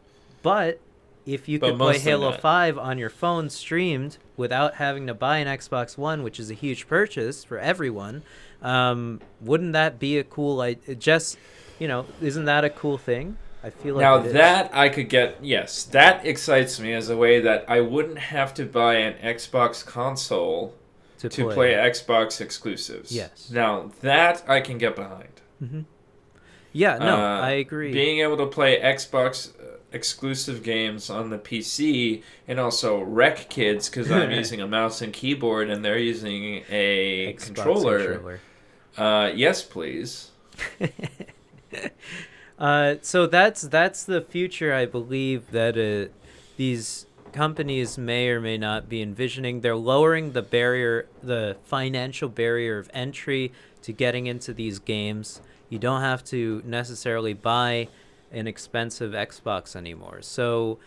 if you could play Halo 5 on your phone streamed without having to buy an Xbox One, which is a huge purchase for everyone, wouldn't that be a cool isn't that a cool thing? I feel like now that I could get, yes, that excites me as a way that I wouldn't have to buy an Xbox console to play Xbox exclusives. Yes. Now that I can get behind. Mm-hmm. Yeah, no, I agree. Being able to play Xbox exclusive games on the PC and also wreck kids because I'm using a mouse and keyboard and they're using a controller. Yes, please. So that's the future, I believe, that these companies may or may not be envisioning. They're lowering the financial barrier of entry to getting into these games. You don't have to necessarily buy an expensive Xbox anymore. So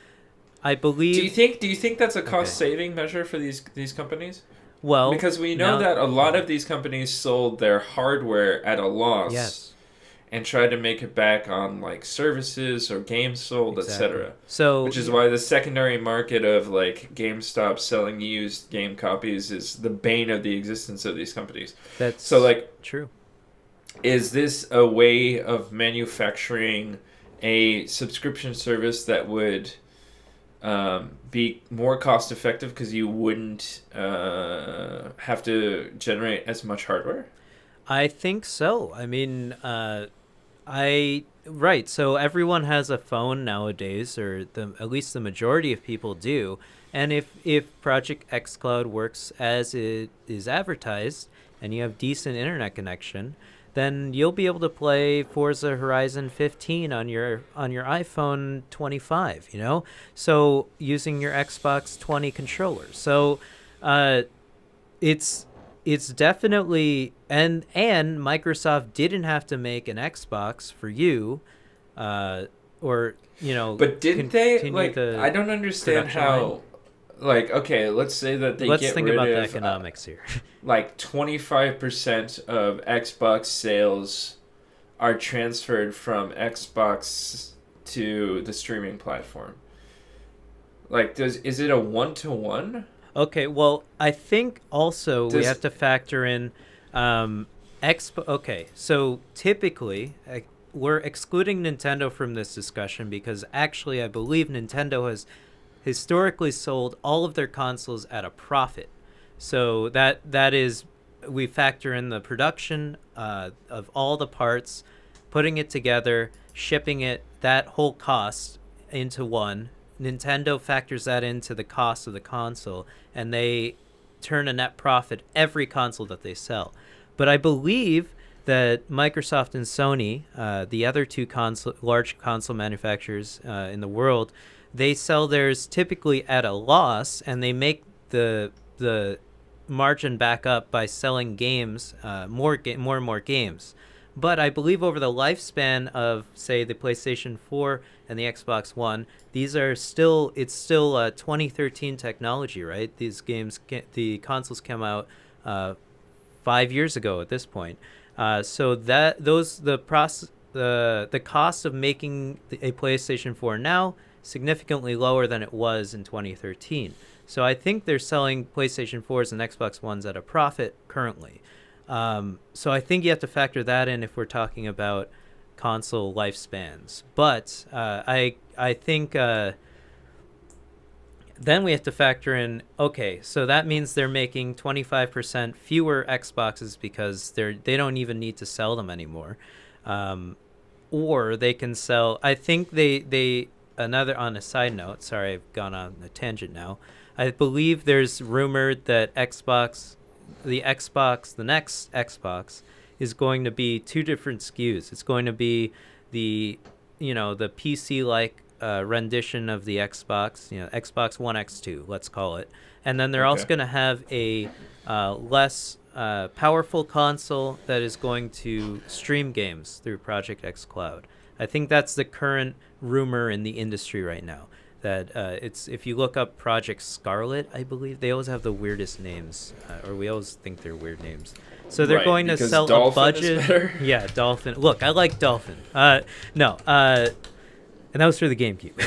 I believe... Do you think that's a cost-saving measure for these companies? Well, because we know that a lot of these companies sold their hardware at a loss. Yes. And tried to make it back on like services or games sold, etc. So, which is why the secondary market of like GameStop selling used game copies is the bane of the existence of these companies. That's so like true. Is this a way of manufacturing a subscription service that would be more cost effective because you wouldn't have to generate as much hardware? I think so. I mean, right. So everyone has a phone nowadays, or at least the majority of people do. And if Project xCloud works as it is advertised, and you have decent internet connection, then you'll be able to play Forza Horizon 15 on your iPhone 25. So using your Xbox 20 controller. So it's definitely and Microsoft didn't have to make an Xbox for you, or But didn't they? Like, I don't understand how. Line. Like, okay, let's say that they let's get think rid about of, the economics here. Like 25% of Xbox sales are transferred from Xbox to the streaming platform. Like, is it a 1-to-1? Okay, well, I think also we have to factor in okay, so typically we're excluding Nintendo from this discussion because actually I believe Nintendo has historically sold all of their consoles at a profit. So that is, we factor in the production of all the parts, putting it together, shipping it, that whole cost into one. Nintendo factors that into the cost of the console, and they turn a net profit every console that they sell. But I believe that Microsoft and Sony, the other two large console manufacturers in the world, they sell theirs typically at a loss, and they make the margin back up by selling games, more and more games. But I believe over the lifespan of, say, the PlayStation 4 and the Xbox One, it's still 2013 technology, right? These games, the consoles came out 5 years ago at this point. So the cost of making a PlayStation 4 now significantly lower than it was in 2013. So I think they're selling PlayStation 4s and Xbox Ones at a profit currently. So I think you have to factor that in if we're talking about console lifespans. But I think then we have to factor in, okay, so that means they're making 25% fewer Xboxes because they don't even need to sell them anymore. Or they can sell, I think another, on a side note, sorry, I've gone on a tangent now. I believe there's rumored that the next Xbox is going to be two different SKUs. It's going to be the PC-like rendition of the Xbox, Xbox One X2, let's call it. And then they're also going to have a less powerful console that is going to stream games through Project X Cloud. I think that's the current rumor in the industry right now. That it's, if you look up Project Scarlet, I believe they always have the weirdest names, or we always think they're weird names. So they're going to sell Dolphin a budget. Yeah, Dolphin. Look, I like Dolphin. No, and that was for the GameCube.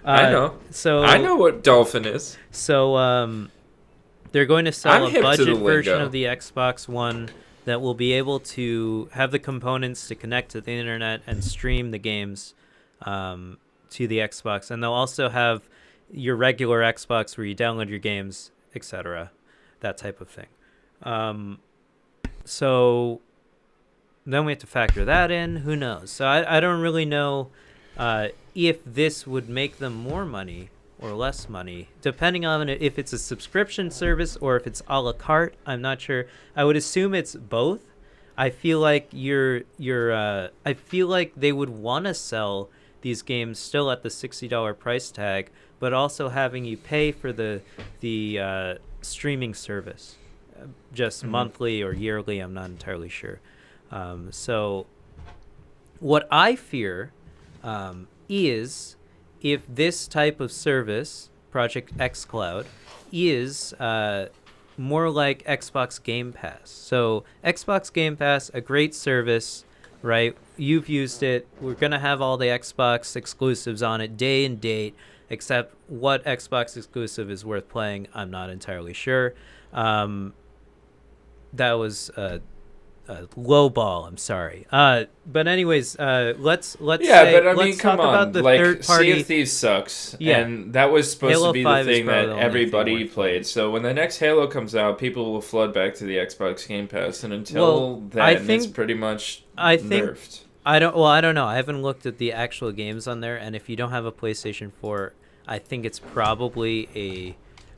I know. So I know what Dolphin is. So they're going to sell a budget version of the Xbox One that will be able to have the components to connect to the internet and stream the games to the Xbox. And they'll also have your regular Xbox where you download your games, etc., that type of thing. So then we have to factor that in. Who knows? So I don't really know if this would make them more money or less money, depending on if it's a subscription service or if it's a la carte. I'm not sure. I would assume it's both. I feel like I feel like they would want to sell these games still at the $60 price tag, but also having you pay for the streaming service, just monthly or yearly. I'm not entirely sure. So what I fear is if this type of service, Project X Cloud, is more like Xbox Game Pass. So Xbox Game Pass, a great service, right? You've used it. We're going to have all the Xbox exclusives on it day and date, except what Xbox exclusive is worth playing, I'm not entirely sure. That was a low ball. I'm sorry. But anyways, let's come on. About the like, third party. Sea of Thieves sucks, Yeah. and that was supposed Halo to be 5 the is thing probably that the only everybody thing worth played. So when the next Halo comes out, people will flood back to the Xbox Game Pass, and until then, it's pretty much nerfed. I don't know. I haven't looked at the actual games on there, and if you don't have a PlayStation 4, I think it's probably a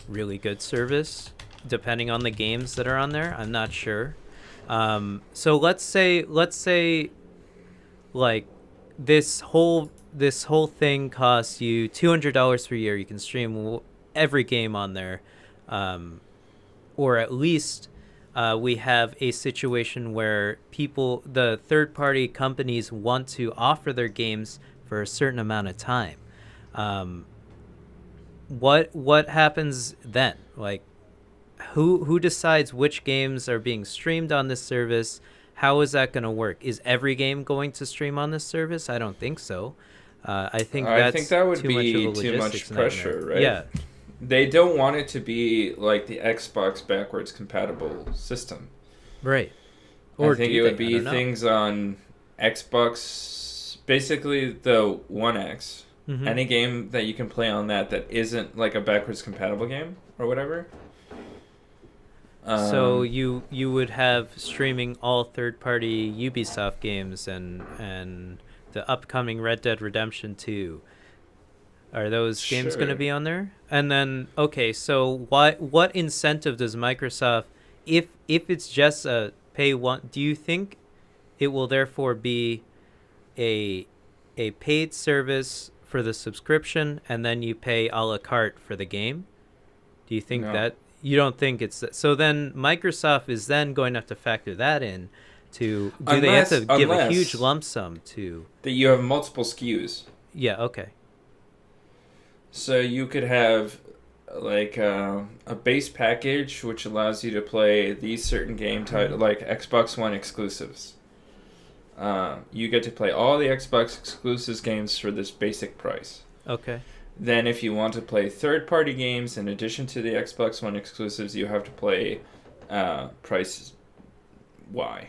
really good service, depending on the games that are on there. I'm not sure. So let's say like this whole thing costs you $200 per year. You can stream every game on there, or at least we have a situation where the third-party companies want to offer their games for a certain amount of time. What happens then? Like, who decides which games are being streamed on this service? How is that going to work? Is every game going to stream on this service? I don't think so. I think that would be too much pressure, nightmare. Right? Yeah. They don't want it to be like the Xbox backwards compatible system. Right. Or I think it would be things on Xbox, basically the One X. Mm-hmm. Any game that you can play on that isn't like a backwards compatible game or whatever. So you would have streaming all third-party Ubisoft games and the upcoming Red Dead Redemption 2. Are those games going to be on there? And then, okay, so what incentive does Microsoft, if it's just a pay one, do you think it will therefore be a paid service for the subscription and then you pay a la carte for the game? Do you think that? You don't think it's so? Then Microsoft is then going to have to factor that in. They have to give a huge lump sum to that you have multiple SKUs? Yeah. Okay. So you could have like a base package which allows you to play these certain game titles, like Xbox One exclusives. You get to play all the Xbox exclusives games for this basic price. Okay. Then if you want to play third-party games in addition to the Xbox One exclusives, you have to play price Y.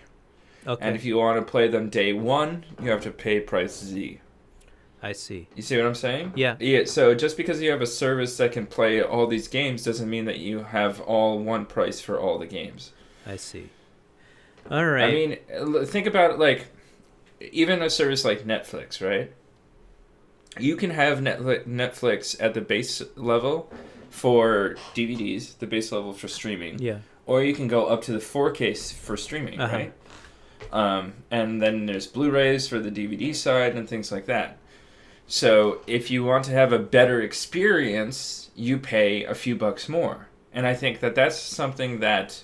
Okay. And if you want to play them day one, you have to pay price Z. I see. You see what I'm saying? Yeah. Yeah. So just because you have a service that can play all these games doesn't mean that you have all one price for all the games. I see. All right. I mean, think about it, like even a service like Netflix, right? You can have Netflix at the base level for DVDs, the base level for streaming. Yeah. Or you can go up to the 4K for streaming, right? And then there's Blu-rays for the DVD side and things like that. So if you want to have a better experience, you pay a few bucks more. And I think that that's something that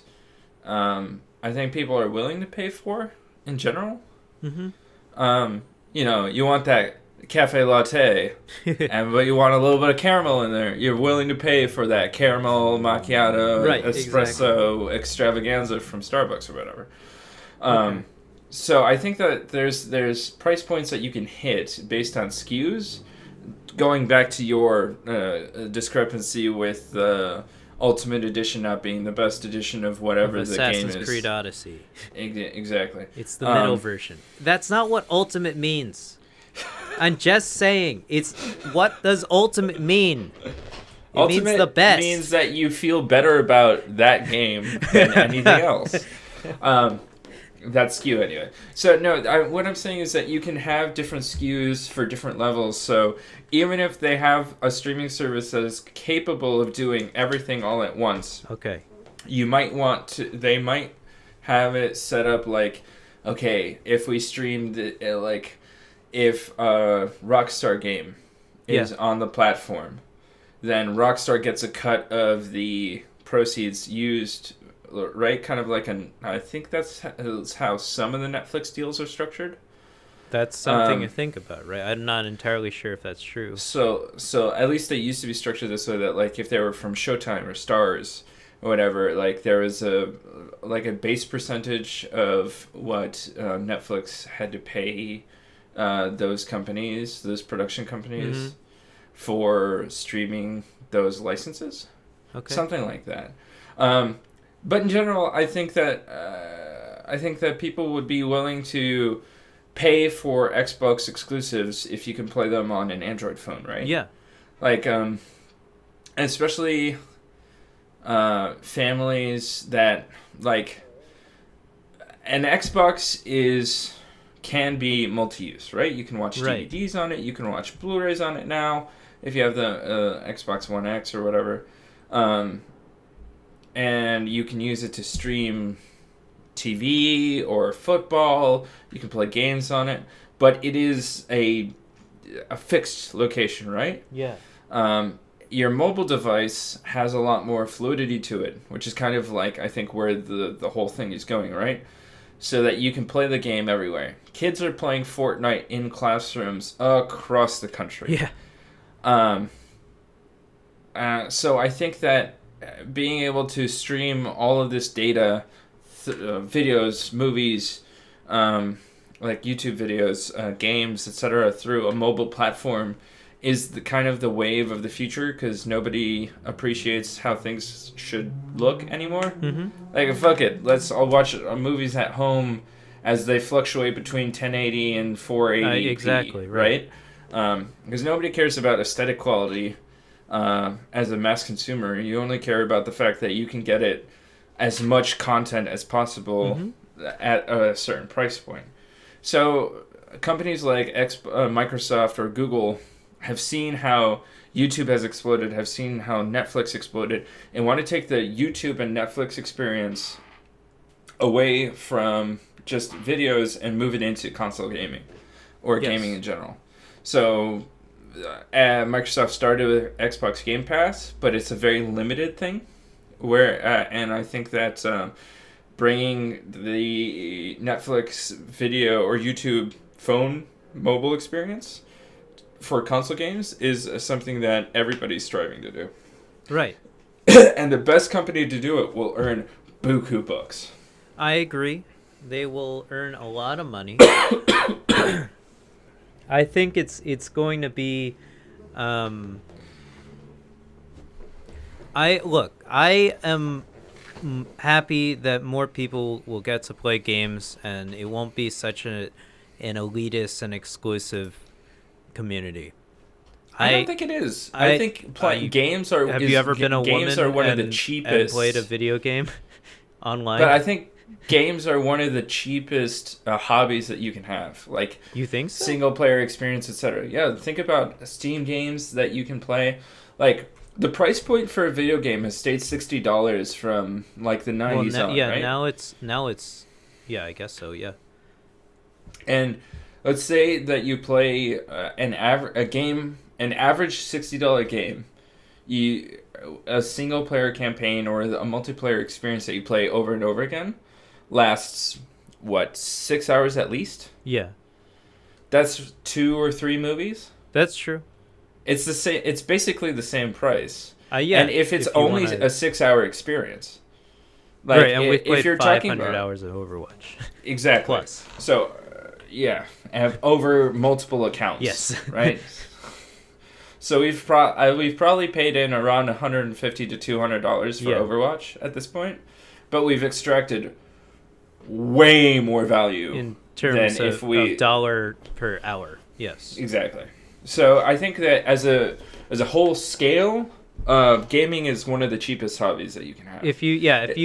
I think people are willing to pay for in general. Mm-hmm. You know, you want that cafe latte, but you want a little bit of caramel in there. You're willing to pay for that caramel macchiato, espresso extravaganza from Starbucks or whatever. Okay. So I think that there's price points that you can hit based on SKUs. Going back to your discrepancy with the Ultimate Edition not being the best edition of whatever the game is. Assassin's Creed Odyssey. Exactly. It's the middle version. That's not what Ultimate means. I'm just saying. It's what does Ultimate mean? It means the best. Means that you feel better about that game than anything else. That's SKU anyway. So no, what I'm saying is that you can have different SKUs for different levels. So even if they have a streaming service that is capable of doing everything all at once, okay, you might want to. They might have it set up like, okay, if we streamed like, if a Rockstar game is on the platform, then Rockstar gets a cut of the proceeds used. Right, kind of like I think that's how some of the Netflix deals are structured. That's something to think about, right? I'm not entirely sure if that's true. So at least they used to be structured this way that like if they were from Showtime or Stars or whatever, like there was a base percentage of what Netflix had to pay those companies, those production companies, for streaming those licenses. Okay, something like that. But in general, I think that people would be willing to pay for Xbox exclusives if you can play them on an Android phone, right? Yeah. Like, especially families that like an Xbox can be multi-use, right? You can watch DVDs on it. You can watch Blu-rays on it now if you have the Xbox One X or whatever. And you can use it to stream TV or football. You can play games on it, but it is a fixed location, right? Yeah. Your mobile device has a lot more fluidity to it, which is kind of like I think where the whole thing is going, right? So that you can play the game everywhere. Kids are playing Fortnite in classrooms across the country. Yeah. So I think that being able to stream all of this data, videos, movies, like YouTube videos, games, etc., through a mobile platform is the kind of the wave of the future because nobody appreciates how things should look anymore. Like, fuck it, let's all watch movies at home as they fluctuate between 1080 and 480p. Exactly, right. Because nobody cares about aesthetic quality. As a mass consumer, you only care about the fact that you can get it as much content as possible at a certain price point. So companies like Microsoft or Google have seen how YouTube has exploded, have seen how Netflix exploded, and want to take the YouTube and Netflix experience away from just videos and move it into console gaming or gaming in general. So Microsoft started with Xbox Game Pass, but it's a very limited thing. And I think that bringing the Netflix video or YouTube phone mobile experience for console games is something that everybody's striving to do. Right. And the best company to do it will earn buku bucks. I agree. They will earn a lot of money. I think it's going to be I am happy that more people will get to play games and it won't be such an elitist and exclusive community. I don't think it is. I think games are. Have you ever been a games woman are one of the and cheapest. played a video game online? But I think games are one of the cheapest hobbies that you can have. Like, you think so? Single player experience, etc. Yeah, think about Steam games that you can play. Like, the price point for a video game has stayed $60 from like the 90s on, right? now it's yeah, I guess so, yeah. And let's say that you play an average $60 game. A single player campaign or a multiplayer experience that you play over and over again lasts 6 hours at least? Yeah. That's 2 or 3 movies? That's true. It's the same. It's basically the same price. Yeah. And if it's only a 6-hour experience, like, right? And we've played if you're 500 hours of Overwatch. Exactly. Plus. So, yeah, and over multiple accounts. Yes. Right. So we've probably paid in around $150 to $200 for Overwatch at this point, but we've extracted way more value in terms of dollar per hour. Yes. Exactly. So I think that as a whole scale, gaming is one of the cheapest hobbies that you can have. If you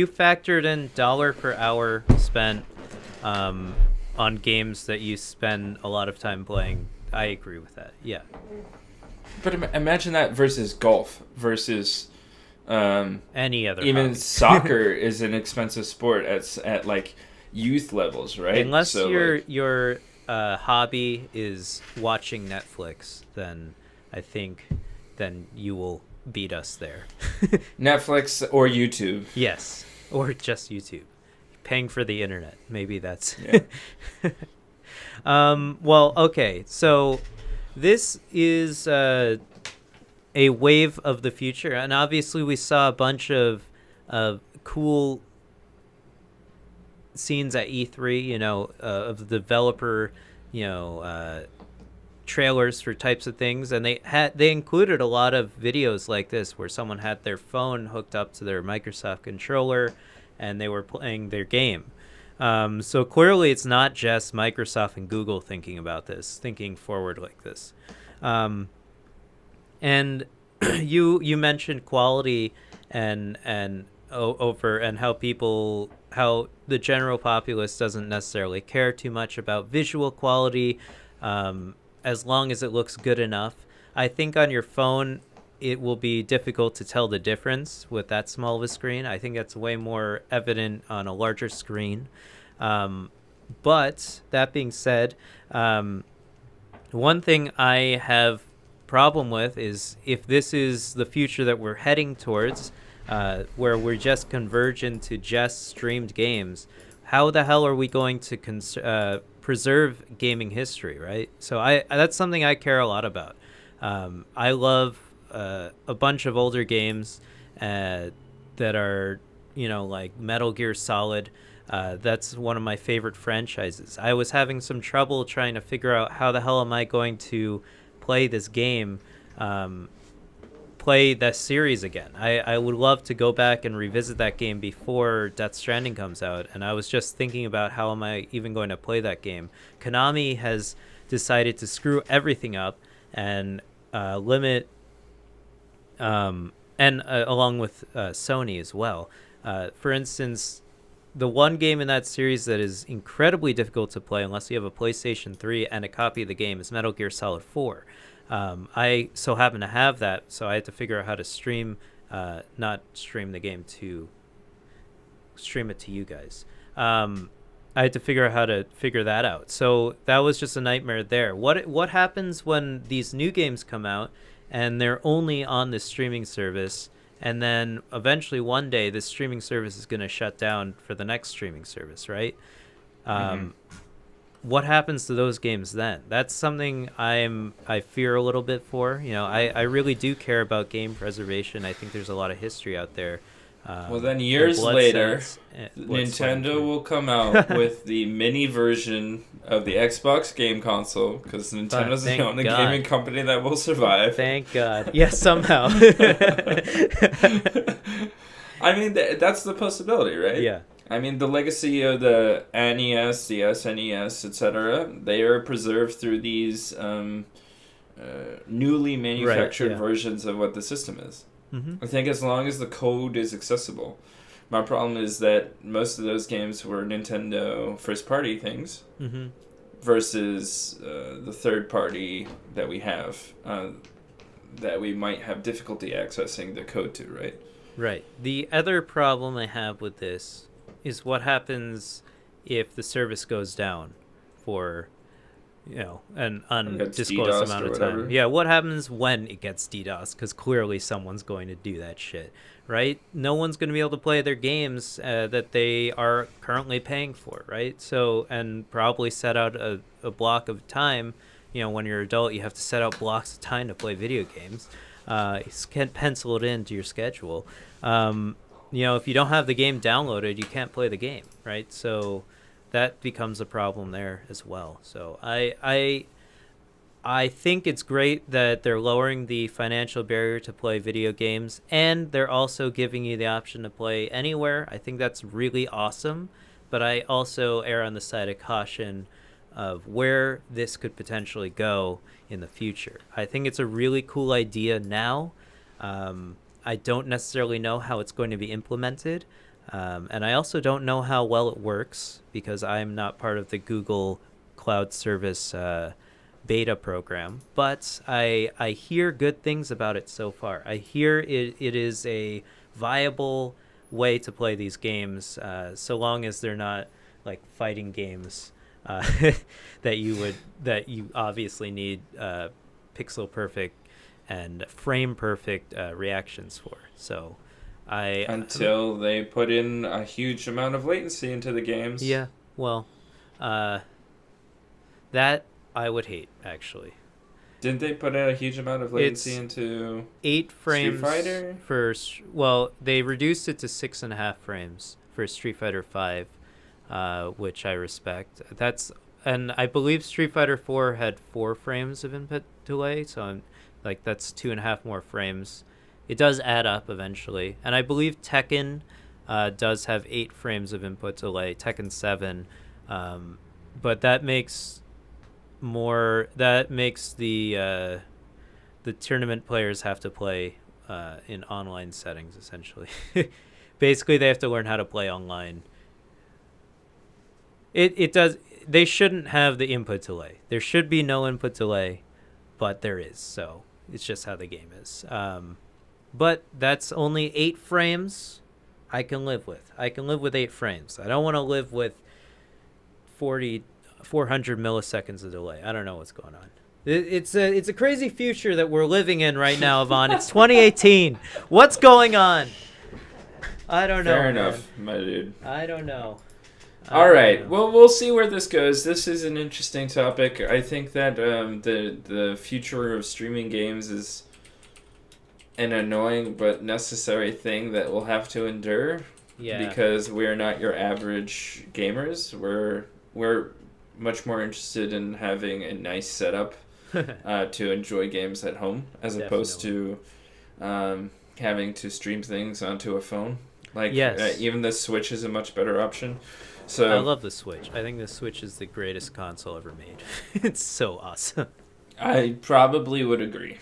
factored in dollar per hour spent on games that you spend a lot of time playing, I agree with that. Yeah. But imagine that versus golf versus any other. Even hobby. Soccer is an expensive sport at like youth levels, right? Unless your hobby is watching Netflix, then I think you will beat us there. Netflix or YouTube. Yes, or just YouTube. Paying for the internet. Maybe that's... Yeah. Well, okay. So this is a wave of the future. And obviously we saw a bunch of cool scenes at E3, of the developer, trailers for types of things, and they included a lot of videos like this where someone had their phone hooked up to their Microsoft controller and they were playing their game. So clearly it's not just Microsoft and Google thinking forward like this. And you mentioned quality and how the general populace doesn't necessarily care too much about visual quality, as long as it looks good enough. I think on your phone, it will be difficult to tell the difference with that small of a screen. I think that's way more evident on a larger screen. But that being said, one thing I have problem with is if this is the future that we're heading towards, where we're just converge into just streamed games, how the hell are we going to preserve gaming history, right? So that's something I care a lot about. I love a bunch of older games that are, like Metal Gear Solid. That's one of my favorite franchises. I was having some trouble trying to figure out how the hell am I going to play this game, play that series again. I would love to go back and revisit that game before Death Stranding comes out, and I was just thinking about how am I even going to play that game. Konami has decided to screw everything up and limit, along with Sony as well. For instance, the one game in that series that is incredibly difficult to play unless you have a PlayStation 3 and a copy of the game is Metal Gear Solid 4. I so happen to have that, so I had to figure out how to not stream the game to stream it to you guys. I had to figure out how to figure that out. So that was just a nightmare there. What happens when these new games come out and they're only on this streaming service, and then eventually one day this streaming service is going to shut down for the next streaming service, right? What happens to those games then? That's something I fear a little bit for. I really do care about game preservation. I think there's a lot of history out there. Well, then years later, Nintendo will come out with the mini version of the Xbox game console, because Nintendo's the only gaming company that will survive. Thank God. Yes, somehow. I mean, that's the possibility, right? Yeah. I mean, the legacy of the NES, the SNES, etc., they are preserved through these newly manufactured versions of what the system is. Mm-hmm. I think as long as the code is accessible. My problem is that most of those games were Nintendo first-party things mm-hmm. versus the third-party that we have that we might have difficulty accessing the code to, right? Right. The other problem I have with this is what happens if the service goes down for, an undisclosed amount of time. Yeah, what happens when it gets DDoS? Because clearly someone's going to do that shit, right? No one's going to be able to play their games that they are currently paying for, right? So, and probably set out a block of time. When you're an adult, you have to set out blocks of time to play video games. You can't pencil it into your schedule. If you don't have the game downloaded, you can't play the game, right? So that becomes a problem there as well. So I think it's great that they're lowering the financial barrier to play video games, and they're also giving you the option to play anywhere. I think that's really awesome, but I also err on the side of caution of where this could potentially go in the future. I think it's a really cool idea now. I don't necessarily know how it's going to be implemented. And I also don't know how well it works because I'm not part of the Google Cloud Service beta program. But I hear good things about it so far. I hear it is a viable way to play these games, so long as they're not like fighting games that you obviously need pixel perfect and frame perfect reactions for. So until they put in a huge amount of latency into the games. Yeah, well, that I would hate, actually. Didn't they put in a huge amount of latency into 8 frames Street Fighter? Well, they reduced it to 6.5 frames for Street Fighter 5. Which I respect. And I believe Street Fighter 4 had 4 frames of input delay, so that's 2.5 more frames. It does add up eventually, and I believe Tekken does have 8 frames of input delay. Tekken 7, but that makes the tournament players have to play in online settings essentially. Basically, they have to learn how to play online. It does. They shouldn't have the input delay. There should be no input delay, but there is. So it's just how the game is. But that's only 8 frames. I can live with. I can live with 8 frames. I don't want to live with 400 milliseconds of delay. I don't know what's going on. It's a crazy future that we're living in right now, Yvonne. It's 2018. What's going on? I don't know. Fair enough, my dude. I don't know. All right. Well, we'll see where this goes. This is an interesting topic. I think that the future of streaming games is an annoying but necessary thing that we'll have to endure. Yeah. Because we're not your average gamers. We're much more interested in having a nice setup to enjoy games at home, as opposed to having to stream things onto a phone. Even the Switch is a much better option. So I love the Switch. I think the Switch is the greatest console ever made. It's so awesome. I probably would agree.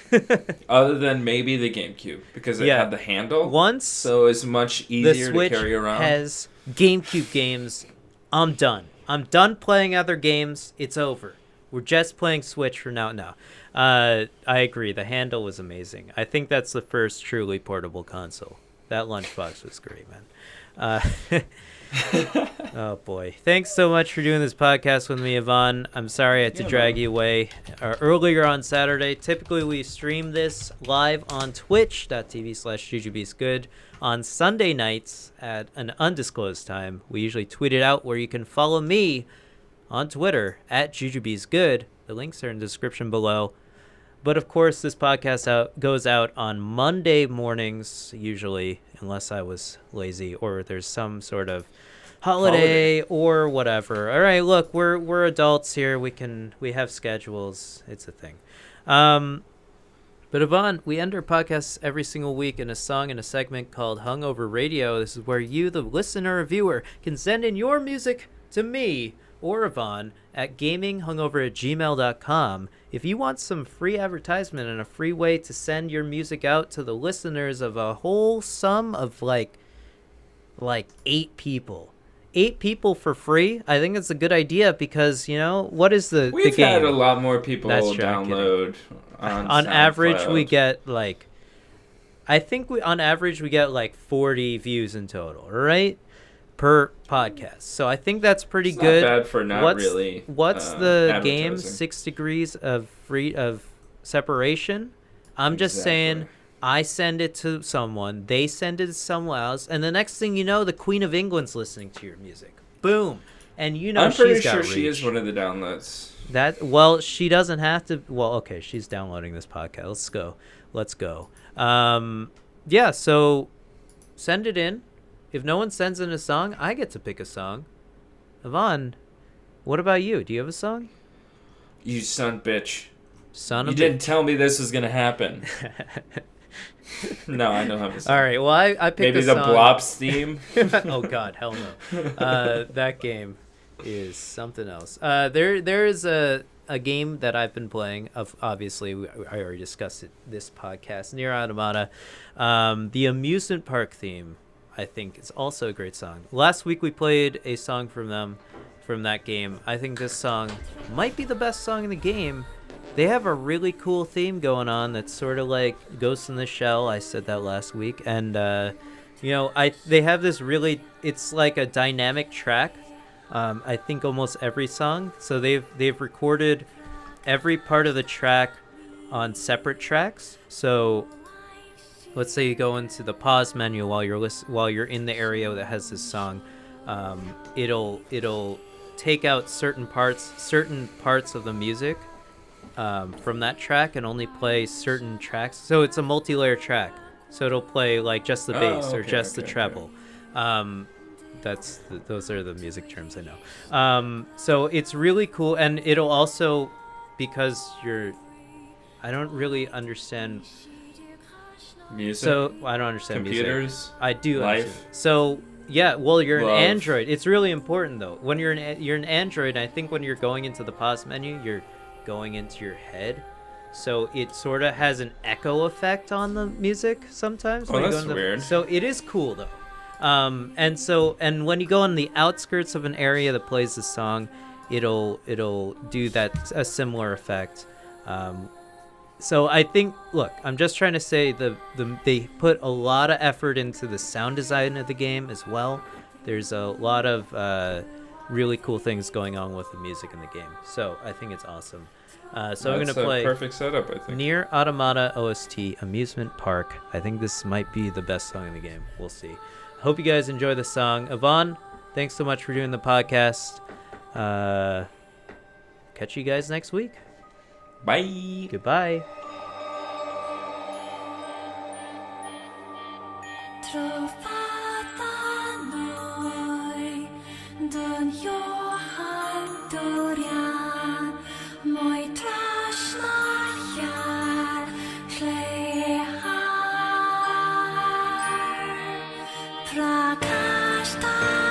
Other than maybe the GameCube, because it had the handle. So it's much easier to carry around. The Switch has GameCube games. I'm done. I'm done playing other games. It's over. We're just playing Switch for now. No. I agree. The handle was amazing. I think that's the first truly portable console. That lunchbox was great, man. Oh boy, thanks so much for doing this podcast with me, Yvonne. I'm sorry I had to drag you away earlier on Saturday. Typically we stream this live on twitch.tv/JujuBeastGood on Sunday nights at an undisclosed time. We usually tweet it out, where you can follow me on Twitter at JujuBeastGood. The links are in the description below. But of course, this podcast goes out on Monday mornings, usually, unless I was lazy or there's some sort of holiday or whatever. All right, look, we're adults here. We have schedules. It's a thing. But Yvonne, we end our podcasts every single week in a song in a segment called Hungover Radio. This is where you, the listener or viewer, can send in your music to me or Yvonne at gaminghungover@gmail.com. If you want some free advertisement and a free way to send your music out to the listeners of a whole sum of like 8 people. 8 people for free. I think it's a good idea because, what is the game? We've had a lot more people download on average we get like I think on average we get like 40 views in total, right? Per podcast. So I think that's pretty good. Not bad for not really. What's the game? 6 degrees of separation. I'm just saying I send it to someone, they send it to someone else, and the next thing you know, the Queen of England's listening to your music. Boom. And I'm pretty sure she is one of the downloads. She doesn't have to. Well, okay, she's downloading this podcast. Let's go. Yeah, so send it in. If no one sends in a song, I get to pick a song. Yvonne, what about you? Do you have a song? You son bitch. You didn't tell me this was going to happen. No, I know how to sing. All right, well, I picked maybe a song. Maybe the Blops theme? Oh, God, hell no. That game is something else. There is a game that I've been playing. Obviously, I already discussed it this podcast, Nier Automata. The amusement park theme, I think, is also a great song. Last week, we played a song from that game. I think this song might be the best song in the game. They have a really cool theme going on that's sort of like Ghost in the Shell. I said that last week. And, they have this really, it's like a dynamic track. I think almost every song. So they've recorded every part of the track on separate tracks. So let's say you go into the pause menu while you're in the area that has this song. It'll take out certain parts of the music from that track and only play certain tracks. So it's a multi-layer track. So it'll play like just the bass or just the treble. Those are the music terms I know. So it's really cool, and it'll also, because I don't really understand music. So I don't understand computers. Music. I do. Life. Understand. So yeah, well, you're an Android. It's really important though. When you're an Android, I think when you're going into the pause menu, you're going into your head, so it sort of has an echo effect on the music sometimes. Oh, that's weird. So it is cool though. And when you go on the outskirts of an area that plays the song, it'll do a similar effect. So I think, look, I'm just trying to say they put a lot of effort into the sound design of the game as well. There's a lot of really cool things going on with the music in the game. So I think it's awesome. So I'm going to play perfect setup, I think. Nier Automata OST Amusement Park. I think this might be the best song in the game. We'll see. Hope you guys enjoy the song. Yvonne, thanks so much for doing the podcast. Catch you guys next week. Bye. Goodbye. Prakashta